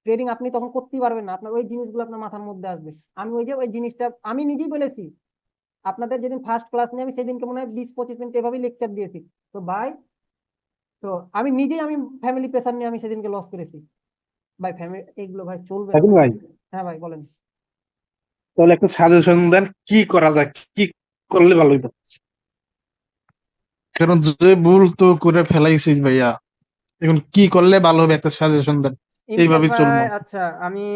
ট্রেডিং আপনি তখন করতেই পারবেন না, আপনার ওই জিনিসগুলো আপনার মাথার মধ্যে আসবে। আমি ওই যে ওই জিনিসটা আমি নিজেই বলেছি আপনাদের, যেদিন ফার্স্ট ক্লাস নিয়ে আমি সেদিনকে মনে হয় 20-25 মিনিট এভাবেই লেকচার দিয়েছি। তো ভাই, তো আমি নিজেই আমি ফ্যামিলি প্রেশার নিয়ে আমি সেদিনকে লস করেছি। ভাই ফ্যামিলি এগুলো ভাই চলবে না এখন ভাই। ভাই হ্যাঁ ভাই বলেন। তাহলে একটা সাজেশন দেন কি করা যায়, কি করলে ভালো হতো। কারণ যে ভুল তো করে ফেলাইছিস ভাইয়া, এখন কি করলে ভালো হবে একটা সাজেশন দেন, ইমতিয়াজ এইভাবেই চলবো। ভাই, আচ্ছা আমি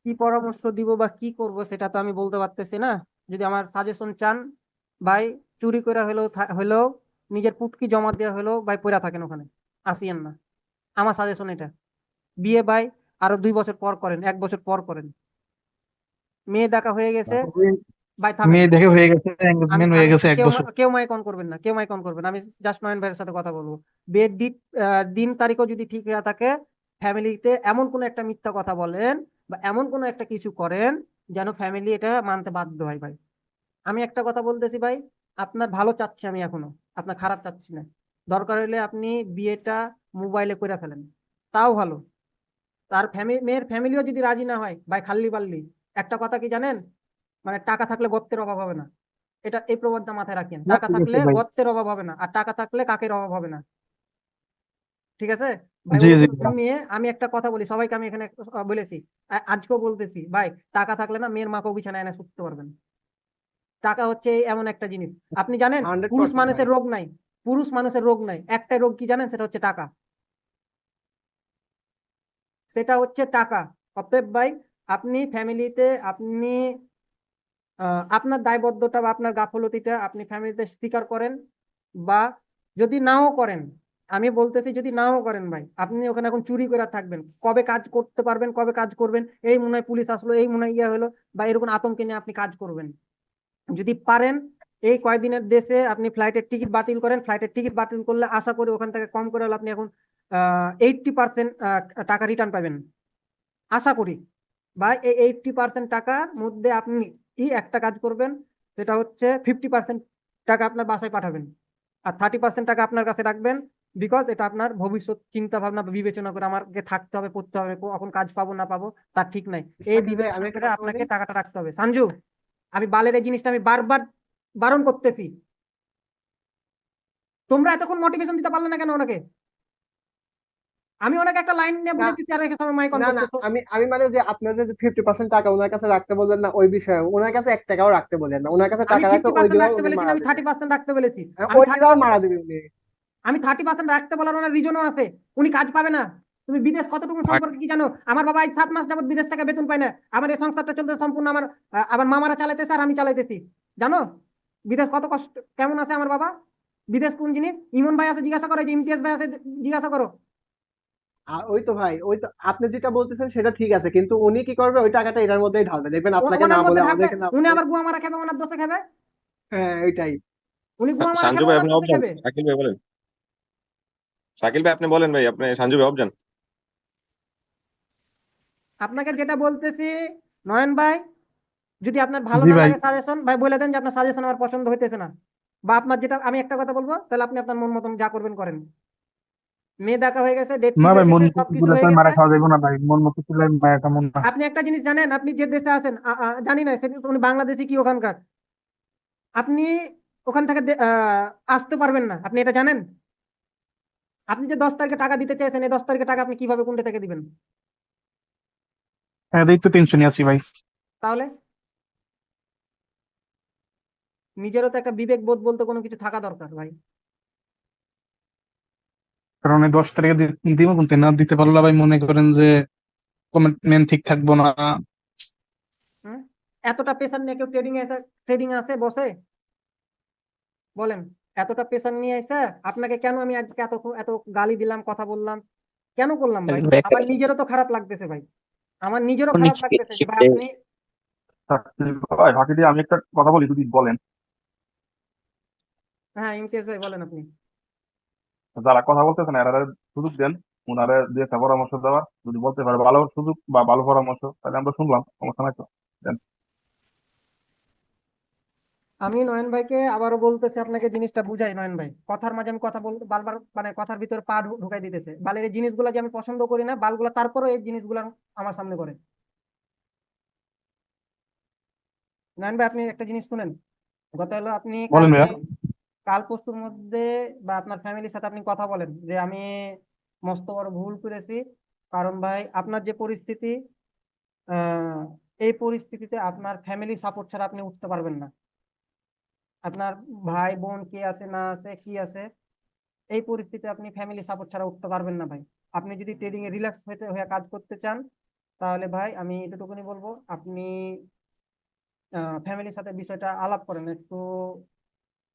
কি পরামর্শ দিব বা কি করব সেটা তো আমি বলতে পারতেছি না। যদি আমার সাজেশন চান ভাই, চুরি করে হলেও নিজের পুটকি জমা দেওয়া হলেও ভাই পড়া থাকেন ওখানে, আসিয়েন না। আমার সাজেশন এটা। বিয়ে ভাই আরো 2 বছর পর করেন, 1 বছর পর করেন। মেয়ে দেখা হয়ে গেছে ভাই, থামেন। মেয়ে দেখে হয়ে গেছে, আমি এঙ্গেজমেন্ট হয়ে আমি গেছে 1 বছর। কেউ মাইক অন করবেন না, কেউ মাইক অন করবেন না। আমি জাস্ট নয়ন ভাইয়ের সাথে কথা বলবো। বিয়ের দিন তারিখও যদি ঠিক হয়ে থাকে, ফ্যামিলিতে এমন কোনো একটা মিথ্যা কথা বলেন বা এমন কোনো একটা কিছু করেন যেন ফ্যামিলি এটা মানতে বাধ্য হয় ভাই। আমি একটা কথা বলতেছি ভাই, আপনার ভালো চাচ্ছি আমি এখনো, আপনার খারাপ চাচ্ছি না। দরকার হলে আপনি বিয়েটা মোবাইলে করে ফেলেন, তাও ভালো। তার মেয়ের ফ্যামিলিও যদি রাজি না হয় ভাই, খাল্লি বাল্লি। একটা কথা কি জানেন, মানে টাকা থাকলে গর্তের অভাব হবে না। এটা এই প্রবাদটা মাথায় রাখেন, না, টাকা ঠিক থাকলে আছে ভাই। গর্তের অভাব হবে না, আর টাকা থাকলে কাকের অভাব হবে না। ঠিক আছে ভাই, জি জি। ওরকম কোন মেয়ে, আমি একটা কথা বলি সবাইকে, আমি এখানে বলেছি, আজকেও বলতেছি ভাই, টাকা থাকলে না মেয়ের মাকেও বিছানায় এনে শুতে পারবেন। টাকা হচ্ছে এমন একটা জিনিস, আপনি জানেন 100% ভাই। পুরুষ মানুষের রোগ নাই, একটা রোগ কি জানেন, সেটা হচ্ছে টাকা। সেটা হচ্ছে টাকা। অতএব ভাই, আপনি ফ্যামিলিতে আপনি আপনার দায়বদ্ধতা বা আপনার গাফলতিটা আপনি ফ্যামিলিতে স্বীকার করেন, বা যদি নাও করেন, আমি বলতেছি যদি নাও করেন ভাই, আপনি ওখানে এখন চুরি করে থাকবেন, কবে কাজ করতে পারবেন, কবে কাজ করবেন, এই মনে হয় পুলিশ আসলো, এই মনে হয় ইয়ে হলো, বা এরকম আতঙ্কে নিয়ে আপনি কাজ করবেন। যদি পারেন এই কয়দিনের দেশে আপনি ফ্লাইটের টিকিট বাতিল করেন, ফ্লাইটের টিকিট বাতিল করলে আশা করি ওখান থেকে কম করে হলে আপনি এখন 80% টাকা রিটার্ন পাবেন, আশা করি। বা এই 80% টাকার মধ্যে আপনি একটা কাজ করবেন, সেটা হচ্ছে 50% টাকা আপনার বাসায় পাঠাবেন, আর 30% টাকা আপনার কাছে রাখবেন। বিকজ এটা আপনার ভবিষ্যৎ চিন্তা ভাবনা বা বিবেচনা করে আমাকে থাকতে হবে, পড়তে হবে, কখন কাজ পাবো না পাবো তার ঠিক নাই, এই শাকিল ভাই, আমি বিবেচনা একটা করে কথা বলি। আপনাকে টাকাটা রাখতে হবে। সঞ্জু, আমি বালের এই জিনিসটা আমি বারবার বারণ করতেছি, তোমরা এতক্ষণ মোটিভেশন দিতে পারলে না কেন ওনাকে? আমি ওনাকে একটা লাইন নিয়ে না বুঝাইতেছি আর একে সময় মাইক অন না না, করতেছো। আমি আমি মানে যে আপনার যে 50% টাকা ওনার কাছে রাখতে বললেন না, ওই বিষয়ে ওনার কাছে 1 টাকাও রাখতে বললেন না। ওনার কাছে আমি টাকা রাখলে ওই 50% দিনও রাখতে উনি বলেছি না, মারা আমি দিবে। 30% রাখতে বলেছি। হ্যাঁ, আমি ওই থার্টি দিনও মারা পার্সেন্ট দিবে উনি। আমি 30% রাখতে বলার ওনার রিজনও আছে। উনি কাজ পাবে না। তুমি বিদেশ কতটুকু সম্পর্কে কি জানো? আমার বাবা 7 মাস যাবত বিদেশ থেকে বেতন পায় না, আমার এই সংসারটা চলতে সম্পূর্ণ আবার মামারা চালাইতেছে আর আমি চালাইতেছি। জানো বিদেশ কত কষ্ট, কেমন আছে আমার বাবা? বিদেশ কোন জিনিস? ইমন ভাই আছে জিজ্ঞাসা করো, যে ইমতিয়াজ ভাই আছে জিজ্ঞাসা করো। ওই তো ভাই, ওই তো আপনি যেটা বলতেছেন সেটা ঠিক আছে, কিন্তু উনি কি করবে, ওই টাকাটা এটার মধ্যেই ঢালবে, দেখবেন আপনাকে না ওনার বলে মধ্যে থাকবে, আমাদেরকে না উনি বলে। আবার গুয়া মারা খাবে, ওনার দোষে খাবে। হ্যাঁ, ওইটাই। উনি গুয়া মারা সঞ্জু খাবে, ভাই ওনার আপনি অফ দোষে যান, খাবে। শাকিল ভাই বলেন। শাকিল ভাই আপনি বলেন ভাই, আপনি সঞ্জু ভাই অফ যান। আপনাকে যেটা বলতেছি নয়ন ভাই, যদি আপনার ভালো জি না ভাই। লাগে সাজেশন ভাই বলে দেন যে আপনার সাজেশন আমার পছন্দ হইতেছে না, বা আপনার যেটা, আমি একটা কথা বলবো, তাহলে আপনি আপনার মন মতন যা করবেন করেন। মেয়ে দেখা হয়ে গেছে, ডেট না ঠিক ভাই, হয়ে মন গেছে, মতো সবকিছু গুলা তো হয়ে আর গেছে। মারা খাওয়া যাবে না ভাই, মন মতো ছিল মায়াটা মন না। আপনি একটা জিনিস জানেন, আপনি যে দেশে আছেন, জানি না সেটা উনি বাংলাদেশি কি ওখানকার, আপনি ওখান থেকে আসতে পারবেন না, আপনি এটা জানেন? আপনি যে 10 তারিখে টাকা দিতে চাইছেন, এই 10 তারিখে টাকা আপনি কিভাবে কোনটা থেকে দিবেন? এই তো টেনশনই আছি ভাই। তাহলে নিজেরও তো একটা বিবেক বোধ বলতে কোনো কিছু থাকা দরকার ভাই। কারণ এই 10 তারিখে দিব, কিন্তু না দিতে পারলে ভাই মনে করেন যে কমিটমেন্ট ঠিক থাকবো না। হুম? এতটা প্রেশার নিয়ে কেউ ট্রেডিং আসে বসে? বলেন, এতটা প্রেশার নিয়ে এসে আপনাকে কেন আমি আজকে এত এত গালি দিলাম, কথা বললাম, কেন করলাম ভাই? শাকিল ভাই একটা আমার নিজেরও তো খারাপ লাগতেছে ভাই, আমার নিজেরও উনি খারাপ লাগতেছে যে ভাই শিখছে। আপনি। ভাই ফাঁকি দিয়ে আমি একটা কথা বলি, যদি বলেন। হ্যাঁ ইমতিয়াজ ভাই বলেন আপনি। যারা কথা বলতেছেন এরা সুযোগ দেন, ওনারা দিয়ে একটা পরামর্শ দেওয়ার, যদি বলতে পারে ভালো সুযোগ বা ভালো পরামর্শ, তাহলে আমরা শুনলাম, সমস্যা নাই তো। দেন। আমি নয়ন ভাইকে আবারও বলতেছি, আপনাকে জিনিসটা বুঝাই নয়ন ভাই, কথার মাঝে আমি কথা বলতে বারবার, মানে কথার ভিতরে পা ঢুকাই দিতেছে। বালের এই জিনিসগুলো যে আমি পছন্দ করি না, বালগুলা তারপরে এই জিনিসগুলো আমার সামনে করে। নয়ন ভাই আপনি একটা জিনিস শুনেন, কথা হলো আপনি বলেন কালকে, ভাইয়া। কাল পরশুর মধ্যে বা আপনার ফ্যামিলির সাথে আপনি কথা বলেন যে আমি মস্ত বড় ভুল করেছি। কারণ ভাই আপনার যে পরিস্থিতি, আহ এই পরিস্থিতিতে আপনার ফ্যামিলি সাপোর্ট ছাড়া আপনি উঠতে পারবেন না। আপনার ভাই বোন কে আছে না আছে কি আছে, এই পরিস্থিতিতে আপনি ফ্যামিলি সাপোর্ট ছাড়া উঠতে পারবেন না ভাই। আপনি যদি ট্রেডিং এ রিল্যাক্স হয়ে কাজ করতে চান, তাহলে ভাই আমি এটুকুনি বলবো, আপনি ফ্যামিলির সাথে বিষয়টা আলাপ করেন, একটু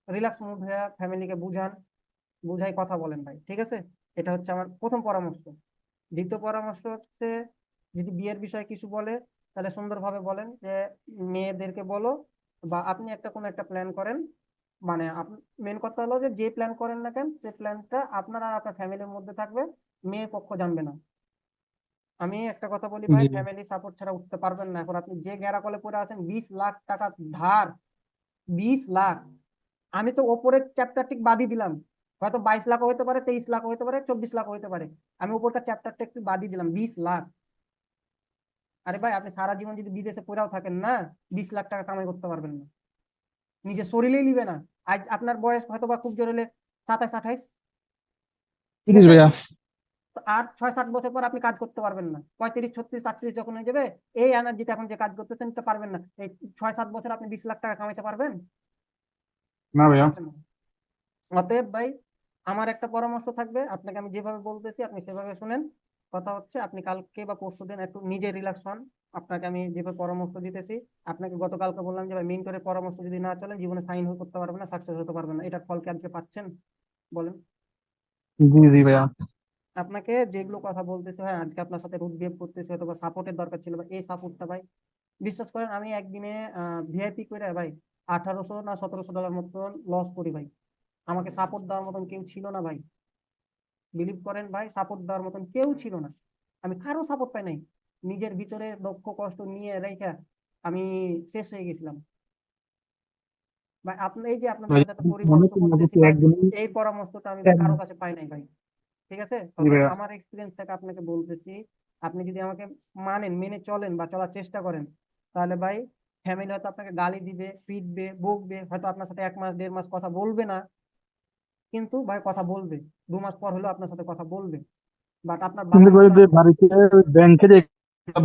রিল্যাক্স মুড হয়ে ফ্যামিলিকে বুঝান, বুঝাই কথা বলেন ভাই, ঠিক আছে? এটা হচ্ছে আমার প্রথম পরামর্শ। দ্বিতীয় পরামর্শ হচ্ছে যদি বিয়ের বিষয়ে কিছু বলে তাহলে সুন্দরভাবে বলেন যে মেয়েদেরকে বলো, বা আপনি একটা কোনো একটা প্ল্যান করেন। মানে মেন কথা হলো যে প্ল্যান করেন না কেন, সে প্ল্যানটা আপনার আর আপনার ফ্যামিলির মধ্যে থাকবে, মেয়ে পক্ষ জানবে না। আমি একটা কথা বলি ভাই, জি ফ্যামিলি সাপোর্ট ছাড়া উঠতে পারবেন না। এখন আপনি যে গ্যারাকলে পড়ে আছেন, 20 লাখ টাকা ধার, 20 লাখ। আমি তো ওপরের চ্যাপ্টার ঠিক বাদই দিলাম, হয়তো 22 লাখ হতে পারে, 23 লাখ হতে পারে, 24 লাখ হতে পারে। আমি উপরকার চ্যাপ্টারটা একটু বাদই দিলাম, 20 লাখ। আরে ভাই, আপনি সারা জীবন যদি বিদেশে পড়েও থাকেন না, 20 লাখ টাকা কামাই করতে পারবেন না, নিজের শরীরেই নিবে না। আজ আপনার বয়স হয়তো বা খুব জোর হলে 27-28, ঠিক জি আছে? ভাইয়া। তো আর 6-7 বছর পর আপনি কাজ করতে পারবেন না, 35, 36, 38 যখন হয়ে যাবে, এই এনার্জিতে এখন যে কাজ করতেছেন এটা পারবেন না। এই 6-7 বছর আপনি 20 লাখ টাকা কামাইতে পারবেন? না ভাইয়া। পারবেন না। অতএব ভাই, আমার একটা পরামর্শ থাকবে, আপনাকে আমি যেভাবে বলতেছি আপনি সেভাবে শুনেন। কথা হচ্ছে, আপনি কালকে বা পরশুদিন একটু নিজে রিল্যাক্স হন। আপনাকে আমি যেভাবে পরামর্শ দিতেছি, আপনাকে গতকালকে বললাম যে ভাই, মেন্টরের পরামর্শ যদি না চলেন, জীবনে সাইন করতে পারবেন না, সাকসেস হতে পারবেন না। এটার ফল কি আজকে পাচ্ছেন? বলেন। জি জি ভাইয়া। আপনাকে যেগুলো কথা বলতেছি ভাই, আজকে আপনার সাথে রুড বিহেভ করতেছি, হয়তো বা সাপোর্টের দরকার ছিল, বা এই সাপোর্টটা ভাই, বিশ্বাস করেন আমি একদিনে ভিআইপি করে ভাই 1800 না $1700 মতন লস করি ভাই। আমাকে সাপোর্ট দেওয়ার মতন কেউ ছিল না ভাই। বিলিভ করেন ভাই, সাপোর্ট দেওয়ার মতন কেউ ছিল না। আমি কারো সাপোর্ট পাই নাই। নিজের ভিতরে দুঃখ কষ্ট নিয়ে রেখে আমি শেষ হয়ে গেছিলাম ভাই। আপনি এই যে আপনাদের ভাই সাথে মনে পরামর্শ করি করতেছি যে ভাই, একদিনই এই পরামর্শটা আমি ভাই কারো কাছে পাই নাই ভাই। ঠিক আছে? জি অতএব ভাইয়া। আমার এক্সপিরিয়েন্স থেকে আপনাকে বলতেছি, আপনি যদি আমাকে মানেন, মেনে চলেন বা চলার চেষ্টা করেন, তাহলে ভাই ফ্যামিলি হয়তো আপনাকে গালি দিবে, পিটবে, বকবে, হয়তো আপনার সাথে 1 মাস 1.5 মাস কথা বলবে না, কিন্তু ভাই কথা বলবে। 2 মাস পর হলেও আপনার সাথে কথা বলবে। বাট আপনার কিন্তু বাবা মা ভাই তো, যে বাড়িতে ব্যাংকে যে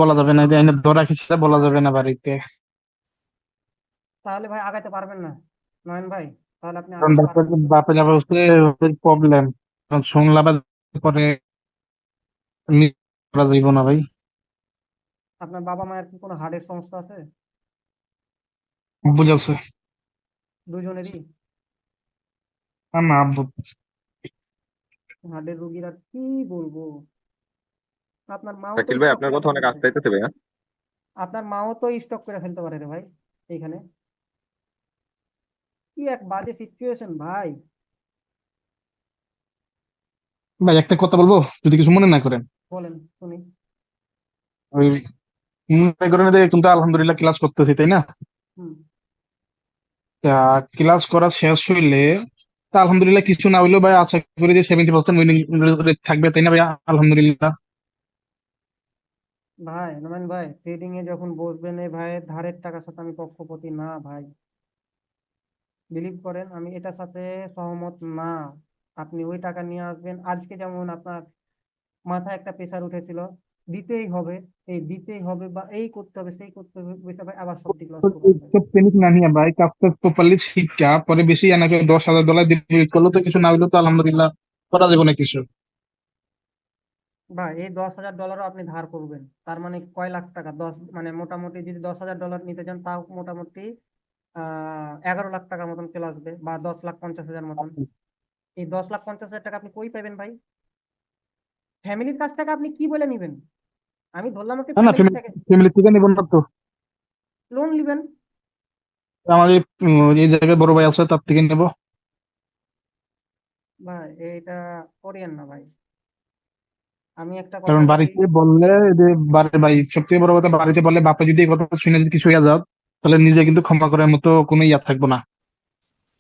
বলা যাবে না, যে আইনে ধরা খিস্তা বলা যাবে না বাড়িতে। তাহলে ভাই আগাইতে পারবেন না নয়ন ভাই, তাহলে আপনি কারণ আগাইতে বাপের পারবেন না। বাপের আবার হচ্ছে প্রবলেম, কারণ শুনলাম পরে করা যাইব না ভাই। আপনার বাবা মায়ের কি কোনো হার্টের সমস্যা আছে? বুঝাচ্ছে। দুজনেরই না না আব্বু। হার্টের রোগীর, আর কি বলবো। আপনার মাও তো শাকিল ভাই, স্ট্রোক আপনার করে কথা ফেলতে অনেক পারে। আস্তে আইতেছে ভাইয়া। আপনার মাও তো স্ট্রোক করে ফেলতে পারে রে ভাই এইখানে। কি এক বাজে সিচুয়েশন ভাই। ভাই একটা কথা বলবো, যদি কিছু মনে না করেন। বলেন শুনি। ওই মনে করেন যে কিন্তু আলহামদুলিল্লাহ ক্লাস করতেছি, তাই না? হুম। ক্লাস করা শেষ হইলে তা আলহামদুলিল্লাহ কিছু না হইলেও ভাই আশা করি যে 70% উইনিং থাকবে, তাই না ভাই? আলহামদুলিল্লাহ। ভাই নোমান ভাই, ট্রেডিং এ যখন বসবেন, এই ভাইয়ের ধারের টাকার সাথে আমি পক্ষপাতী না ভাই। বিলিভ করেন, আমি এটার সাথে সহমত না। আপনি ওই টাকা নিয়ে আসবেন, আজকে যেমন আপনার মাথায় একটা প্রেশার উঠেছিল, দিতেই হবে, এই দিতেই হবে, বা এই করতে হবে, সেই করতে হবে, বুঝতে ভাই আবার সব দিক লস করবেন ভাই। সব প্যানিক না নিয়ে ভাই, কাজটা প্রপারলি শিখা পরে বেশি এনাকে $10,000 ডিপোজিট করলো, তো কিছু না হইলেও তো আলহামদুলিল্লাহ করা যাবে না কিছু। ভাই এই $10,000 আপনি ধার করবেন, তার মানে কয় লাখ টাকা? মানে মোটামুটি যদি $10,000 নিতে যান, তাও মোটামুটি 11 লাখ টাকার মতন চলে আসবে, বা 10,50,000 মতন। এই 10,50,000 টাকা আপনি কই পাবেন ভাই? ফ্যামিলির কাছ থেকে আপনি কি বলে নিবেন? আমি ধরলাম আপনি না না, ফ্যামিলি থেকে ফ্যামিলি থেকে নিব না তো। লোন নিবেন। আমার এই জায়গায় বড় ভাই আছে, তার থেকে নেবো। ভাই এইটা করিয়েন না ভাই। আমি একটা কথা কারণ বলি। বাড়িতে বললে, যে ভাই সব থেকে বড় কথা, বাড়িতে বললে বাপা যদি এই কথা শুনে যদি কিছু হয়ে যাও, তাহলে নিজে কিন্তু ক্ষমা করার মতো কোনো ইয়া থাকবো না।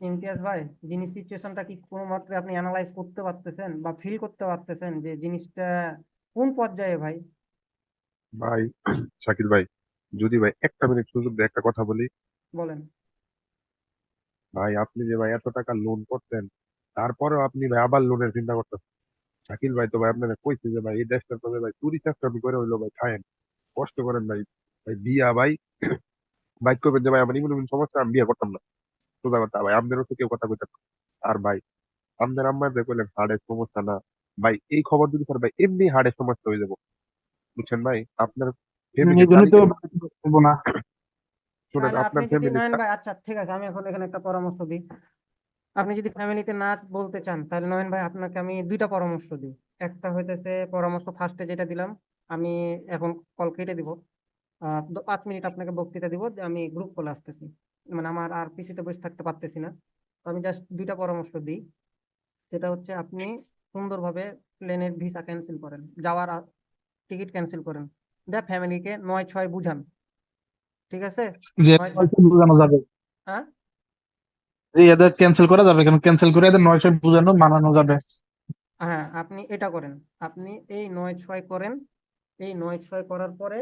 ইমতিয়াজ ভাই, জিনিস সিচুয়েশনটা কি কোনো মাত্রায় আপনি অ্যানালাইজ করতে পারতেছেন বা ফিল করতে পারতেছেন যে জিনিসটা কোন পর্যায়ে ভাই? ভাই শাকিল ভাই, যদি ভাই একটা মিনিট সুযোগ দিয়ে একটা কথা বলি। বলেন। ভাই আপনি যে ভাই এত টাকা লোন করতেন, তারপরেও আপনি ভাই আবার লোনের চিন্তা করতেন। শাকিল ভাই তো ভাই আপনারা কইছে যে ভাই এই দেশটার মধ্যে ভাই চুরি চাকরি করে হইলো ভাই খায়েন, কষ্ট করেন ভাই। ভাই বিয়া ভাই, বাইক করবেন যে ভাই আমার ইমন সমস্যা, আমি বিয়ে করতাম না। সোজা কথা ভাই, আপনারও তো কেউ কথা কইতেন না। আর ভাই আপনার আম্মা যে কইলেন হার্টের সমস্যা না, ভাই এই খবর যদি স্যার ভাই এমনি হার্টের সমস্যা হয়ে যাবো, বুঝছেন ভাই? আপনার এই ফ্যামিলির জন্যই তো তারিখের, বলবো না। শুনেন তাহলে আপনি আপনার যদি ফ্যামিলির, নয়ন ভাই, আচ্ছা ঠিক আছে, আমি এখন এখানে একটা পরামর্শ দিই। আপনি যদি ফ্যামিলিতে না বলতে চান, তাহলে নয়ন ভাই আপনাকে আমি দুইটা পরামর্শ দিই। একটা হইতেছে পরামর্শ ফার্স্টে যেটা দিলাম, আমি এখন কল কেটে দিব। 5 মিনিট আপনাকে বক্তৃতা দিব, যে আমি গ্রুপ কলে আসতেছি, মানে আমার আর পিসিতে বসে থাকতে পারতেছি না। তো আমি জাস্ট দুইটা পরামর্শ দিই। সেটা হচ্ছে আপনি সুন্দরভাবে প্লেনের ভিসা ক্যান্সেল করেন, যাওয়ার টিকিট ক্যান্সেল করেন, ফ্যামিলিকে 9/6 বুঝান, ঠিক আছে? যে 9/6, বোঝানো যাবে, হ্যাঁ যে এদের ক্যান্সেল করা যাবে, কেন ক্যান্সেল করে এদের 900 বোঝানো মানানো যাবে। হ্যাঁ, আপনি এটা করেন। আপনি এই 9/6 করেন। এই 9/6 করার পরে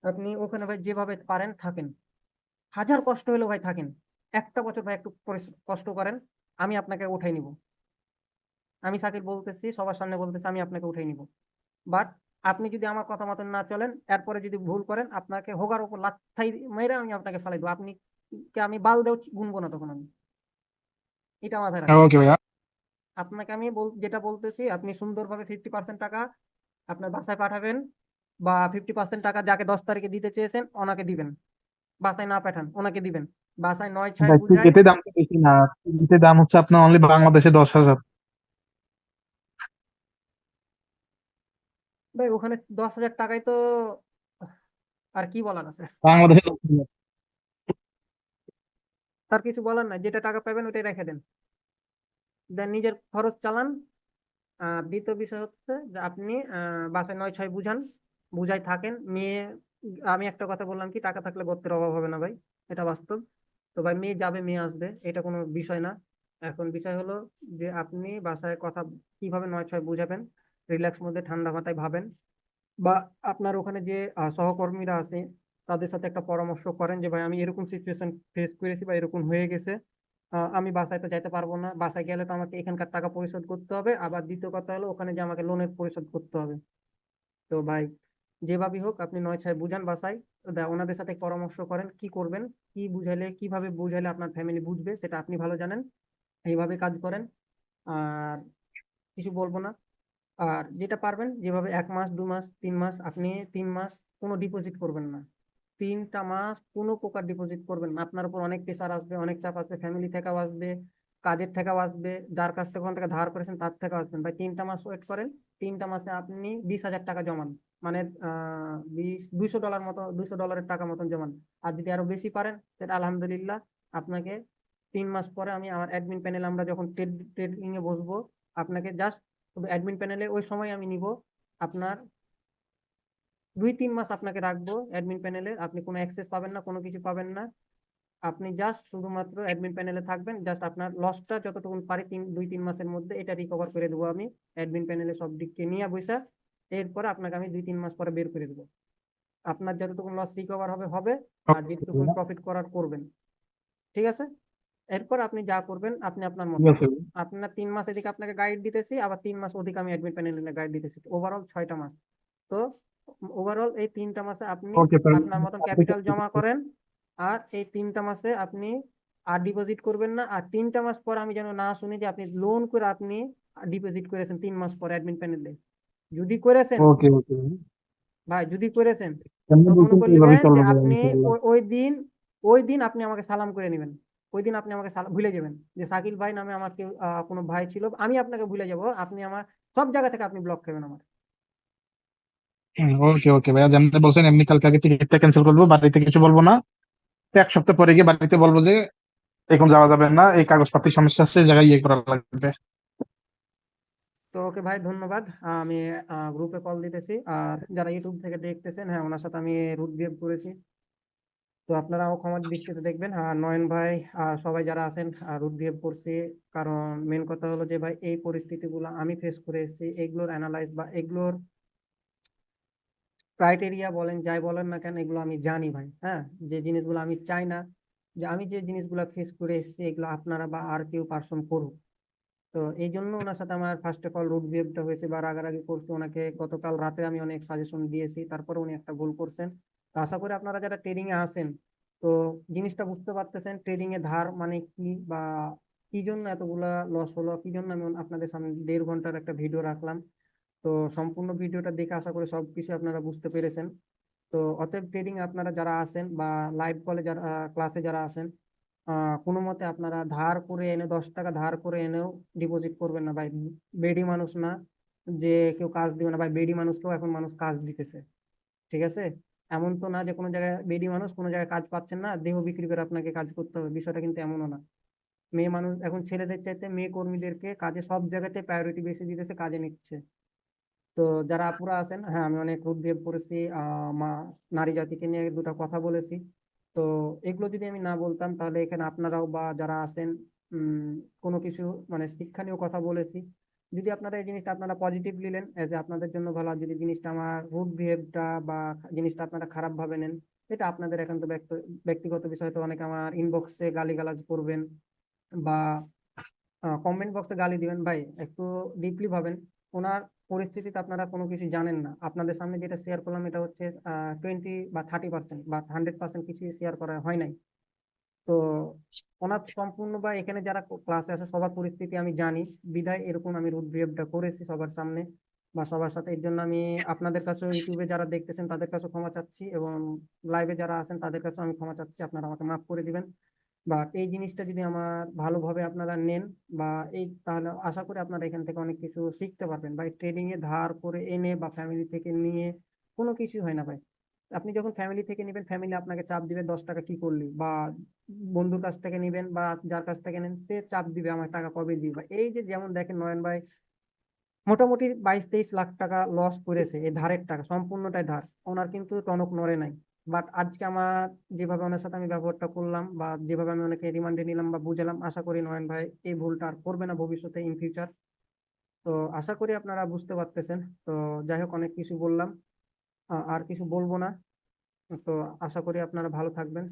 আপনি ওখানে ভাই যেভাবে পারেন থাকেন, হাজার কষ্ট হলেও ভাই থাকেন। একটা বছর ভাই একটু কষ্ট করেন, আমি আপনাকে উঠাই নিব। আমি সাকিব বলতেছি, সবার সামনে বলতেছি, আমি আপনাকে উঠাই নিব। বাট আপনি যদি আমার কথা মতন না চলেন, এরপরে যদি ভুল করেন, আপনাকে হোগার উপর লাথি মেরে আমি আপনাকে ফেলাই দেবো। আপনি কে আমি বাল দেও গুনবো না তখন আমি। এটা মাথায় রাখেন। ওকে ভাইয়া। আপনাকে আমি যেটা বলতেছি, আপনি সুন্দরভাবে 50% টাকা আপনার বাসায় পাঠাবেন, বা 50% টাকা যাকে 10 তারিখে দিতে চেয়েছেন ওনাকে দিবেন। বাসায় না পাঠান, ওনাকে দিবেন। বাসায় 9/6 ভাই বুঝাই। টিকেটের দাম তো বেশি না, টিকেটের দাম হচ্ছে আপনার অনলি বাংলাদেশে 10,000। ভাই ওখানে 10,000 টাকায় তো আর কি বলার আছে? বাংলাদেশে 10,000। তার কিছু বলার নাই, যেটা টাকা পাবেন ওটাই রেখে দেন, দেন নিজের খরচ চালান। দ্বিতীয় বিষয় হচ্ছে যে আপনি বাসায় 9/6 বুঝান, বুঝাই থাকেন। মেয়ে, আমি একটা কথা বললাম কি, টাকা থাকলে গর্তের অভাব হবে না ভাই, এটা বাস্তব। তো ভাই মেয়ে যাবে, মেয়ে আসবে, এটা কোনো বিষয় না। এখন বিষয় হলো যে আপনি বাসায় কথা কিভাবে 9/6 বুঝাবেন, রিল্যাক্স মধ্যে ঠান্ডা মাথায় ভাবেন, বা আপনার ওখানে যে সহকর্মীরা আছে তাদের সাথে একটা পরামর্শ করেন যে ভাই আমি এরকম সিচুয়েশন ফেস করেছি বা এরকম হয়ে গেছে, আমি বাসায় তো যাইতে পারবো না, বাসায় গেলে তো আমাকে এখানকার টাকা পরিশোধ করতে হবে, আবার দ্বিতীয় কথা হলো ওখানে যে আমাকে লোনের পরিশোধ করতে হবে। তো ভাই যেভাবেই হোক আপনি 9/6 বুঝান বাসায়। তো ওনাদের সাথে পরামর্শ করেন কি করবেন, কি বুঝাইলে, কিভাবে বুঝাইলে আপনার ফ্যামিলি বুঝবে সেটা আপনি ভালো জানেন। এইভাবে কাজ করেন, আর কিছু বলবো না। আর যেটা পারবেন, যেভাবে 1 মাস 2 মাস 3 মাস, আপনি 3 মাস কোনো ডিপোজিট করবেন না। 3টা মাস কোনো প্রকার ডিপোজিট করবেন না। আপনার উপর অনেক প্রেশার আসবে, অনেক চাপ আসবে, ফ্যামিলি থেকেও আসবে, কাজের থেকেও আসবে, যার কাছ থেকে ওখান থেকে ধার করেছেন তার থেকেও আসবেন। ভাই 3টা মাস ওয়েট করেন। 3টা মাসে আপনি 20,000 টাকা জমান, মানে 200 ডলার মতো, $200 টাকা মতন জমান। আর যদি আরো বেশি পারেন সেটা আলহামদুলিল্লাহ। আপনাকে 3 মাস পরে আমি আমার অ্যাডমিন প্যানেল, আমরা যখন ট্রেডিং এ বসবো, আপনাকে জাস্ট শুধু অ্যাডমিন প্যানেলে ওই সময় আমি নিব। আপনার 2-3 মাস আপনাকে রাখবো অ্যাডমিন প্যানেলে, আপনি কোনো অ্যাক্সেস পাবেন না, কোনো কিছু পাবেন না। আপনি জাস্ট শুধুমাত্র অ্যাডমিন প্যানেলে থাকবেন, জাস্ট আপনার লসটা যতটুকু পারি 2-3 মাসের মধ্যে এটা রিকভার করে দেবো আমি অ্যাডমিন প্যানেলে সব দিককে নিয়ে বসে। এরপরে আপনাকে আমি 2-3 মাস পরে বের করে দেবো। আপনার যতটুকু লস রিকভার হবে হবে, আর যেটুকু প্রফিট করার করবেন, ঠিক আছে? এরপর আপনি যা করবেন আপনি আপনার ঠিক মতন। আছে আপনার 3 মাস এদিকে আপনাকে গাইড দিতেছি, আবার 3 মাস ওদিকে আমি অ্যাডমিন প্যানেলে গাইড দিতেছি, ওভারঅল 6টা মাস। তো ওভারঅল এই 3টা মাসে আপনি ওকে। আপনার মতন ক্যাপিটাল জমা করেন, আর এই 3টা মাসে আপনি আর ডিপোজিট করবেন না। আর 3টা মাস পর আমি যেন না শুনি যে আপনি লোন করে আপনি ডিপোজিট করেছেন 3 মাস পর অ্যাডমিন প্যানেলে। যদি করেছেন ওকে ওকে ভাই, যদি করেছেন, কেমনে তো মনে বলছেন করে এইভাবে নেবেন যে চলবো ভাইয়া আপনি ইনশাআল্লাহ। ওই দিন আপনি আমাকে সালাম করে নেবেন। ওই দিন আপনি আমাকে ভুলে যাবেন যে সাকিল ভাই নামে আমার কেউ কোনো ভাই ছিল, আমি আপনাকে ভুলে যাব। আপনি আমার সব জায়গা থেকে আপনি ব্লক খাবেন আমার। ওকে ওকে ভাইয়া, যেমনি বলছেন এমনি কালকে আগে টিকিটটা ক্যান্সেল করবো, বাড়িতে কিছু বলবো না। 1 সপ্তাহ পরে গিয়ে বাড়িতে বলবো যে এখন যাওয়া যাবে না, এই কাগজপাতির সমস্যা আছে, এই জায়গায় ইয়ে করা লাগবে। তো ওকে ভাই, ধন্যবাদ। আমি গ্রুপে কল দিতেছি। আর যারা ইউটিউব থেকে দেখতেছেন, হ্যাঁ ওনার সাথে আমি রুট বিহেভ করেছি, তো আপনারাও ক্ষমার দৃষ্টিতে দেখবেন। আর নয়ন ভাই আর সবাই যারা আছেন, রুট বিহেভ করছি। কারণ মেন কথা হলো যে ভাই এই পরিস্থিতিগুলো আমি ফেস করে এসেছি, এগুলোর অ্যানালাইজ বা এগুলোর ক্রাইটেরিয়া বলেন যাই বলেন না কেন, এগুলো আমি জানি ভাই। হ্যাঁ, যে জিনিসগুলো আমি চাই না যে আমি যে জিনিসগুলো ফেস করে এসেছি এগুলো আপনারা বা আর কেউ পার্সন করুক। তো এই জন্য ওনার সাথে আমার ফার্স্ট অফ অল রুট বিহেভটা হয়েছে বা রাগারাগি করছে। ওনাকে গতকাল রাতে আমি অনেক সাজেশন দিয়েছি, তারপরে উনি একটা ভুল করছেন। তো আশা করি আপনারা যারা ট্রেডিং এ আছেন, তো জিনিসটা বুঝতে পারতেছেন ট্রেডিং এ ধার মানে কি, বা কি জন্য এতগুলা লস হলো, কি জন্য আমি আপনাদের সামনে 1.5 ঘন্টার একটা ভিডিও রাখলাম। তো সম্পূর্ণ ভিডিওটা দেখে আশা করি সবকিছু আপনারা বুঝতে পেরেছেন। তো অতএব ট্রেডিং আপনারা যারা আছেন বা লাইভ কলে যারা ক্লাসে যারা আছেন, কোনো মতে আপনারা ধার করে এনে 10 টাকা ধার করে এনেও ডিপোজিট করবেন না ভাই। বেডি মানুষ না, যে কেউ কাজ দিবে না, ভাই বেডি মানুষকেও এখন মানুষ কাজ দিতেছে, ঠিক আছে? এমন তো না যে কোনো জায়গায় বেডি মানুষ কোনো জায়গায় কাজ পাচ্ছেন না, দেহ বিক্রি করে আপনাকে কাজ করতে হবে, বিষয়টা কিন্তু এমনও না। মেয়ে মানুষ এখন ছেলেদের চাইতে মেয়ে কর্মীদেরকে কাজে সব জায়গাতে প্রায়োরিটি বেশি দিতেছে, কাজে নিচ্ছে। তো যারা আপুরা আছেন, হ্যাঁ আমি অনেক রুড বিহেভ করেছি, নারী জাতিকে নিয়ে দুটো কথা বলেছি। তো এগুলো যদি আমি না বলতাম তাহলে এখানে আপনারাও বা যারা আছেন কোনো কিছু মানে শিক্ষণীয় কথা বলেছি। যদি আপনারা এই জিনিসটা আপনারা পজিটিভ নিলেন এজ এ আপনাদের জন্য ভালো, আর যদি জিনিসটা আমার রুড বিহেভটা বা জিনিসটা আপনারা খারাপ ভাবে নেন, এটা আপনাদের একান্ত ব্যক্তিগত বিষয়। তো অনেকে আমার ইনবক্সে গালিগালাজ করবেন বা কমেন্ট বক্সে গালি দিবেন, ভাই একটু ডিপলি ভাবেন। ওনার পরিস্থিতিতে আপনারা কোনো কিছু জানেন না, আপনাদের সামনে যেটা শেয়ার করলাম এটা হচ্ছে 20 বা 30% বা 100% কিছু শেয়ার করা হয় নাই। তো ওনার সম্পূর্ণ বা এখানে যারা ক্লাসে আছে সবার পরিস্থিতি আমি জানি, বিধায় এরকম আমি রুড বিহেভটা করেছি সবার সামনে বা সবার সাথে। এর জন্য আমি আপনাদের কাছেও, ইউটিউবে যারা দেখতেছেন তাদের কাছেও ক্ষমা চাচ্ছি, এবং লাইভে যারা আছেন তাদের কাছেও আমি ক্ষমা চাচ্ছি, আপনারা আমাকে মাফ করে দিবেন। বা এই জিনিসটা যদি আমার ভালোভাবে আপনারা নেন বা তাহলে আশা করি আপনারা এখান থেকে অনেক কিছু শিখতে পারবেন। ভাই ট্রেডিং এ ধার করে এনে বা ফ্যামিলি থেকে নিয়ে কোনো কিছু হয় না ভাই। আপনি যখন ফ্যামিলি থেকে নেবেন, ফ্যামিলি আপনাকে চাপ দিবে 10 টাকা কি করলি, বা বন্ধুর কাছ থেকে নেবেন বা যার কাছ থেকে নেন সে চাপ দিবে আমার টাকা কবে দিবে। এই যে যেমন দেখেন নয়ন ভাই মোটামুটি 22-23 লাখ টাকা লস করেছে, এই ধারের টাকা সম্পূর্ণটাই ধার, ওনার কিন্তু টনক নড়ে নাই। বাট আজকে আমার যেভাবে ওনার সাথে আমি ব্যবহারটা করলাম বা যেভাবে আমি ওনাকে রিমান্ডে নিলাম বা বুঝালাম, আশা করি নয়ন ভাই এই ভুলটা আর করবে না ভবিষ্যতে, ইন ফিউচার। তো আশা করি আপনারা বুঝতে পারতেছেন। তো যাই হোক, অনেক কিছু বললাম, আর কিছু বলবো না। তো আশা করি আপনারা ভালো থাকবেন,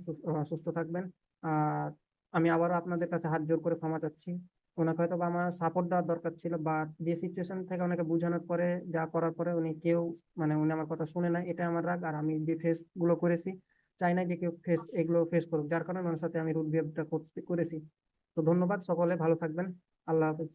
সুস্থ থাকবেন। আর আমি আবারও আপনাদের কাছে হাত জোর করে ক্ষমা চাচ্ছি। ওনাকে হয়তো বা আমার সাপোর্ট দেওয়ার দরকার ছিল, বা যে সিচুয়েশন থেকে ওনাকে বোঝানোর পরে যা করার পরে উনি কেউ মানে উনি আমার কথা শুনে না, এটা আমার রাগ। আর আমি যে ফেস গুলো করেছি চাই না যে কেউ এগুলো ফেস করুক, যার কারণে ওনার সাথে আমি রুড বিহেভটা করেছি। তো ধন্যবাদ, সকলে ভালো থাকবেন। আল্লাহ হাফেজ।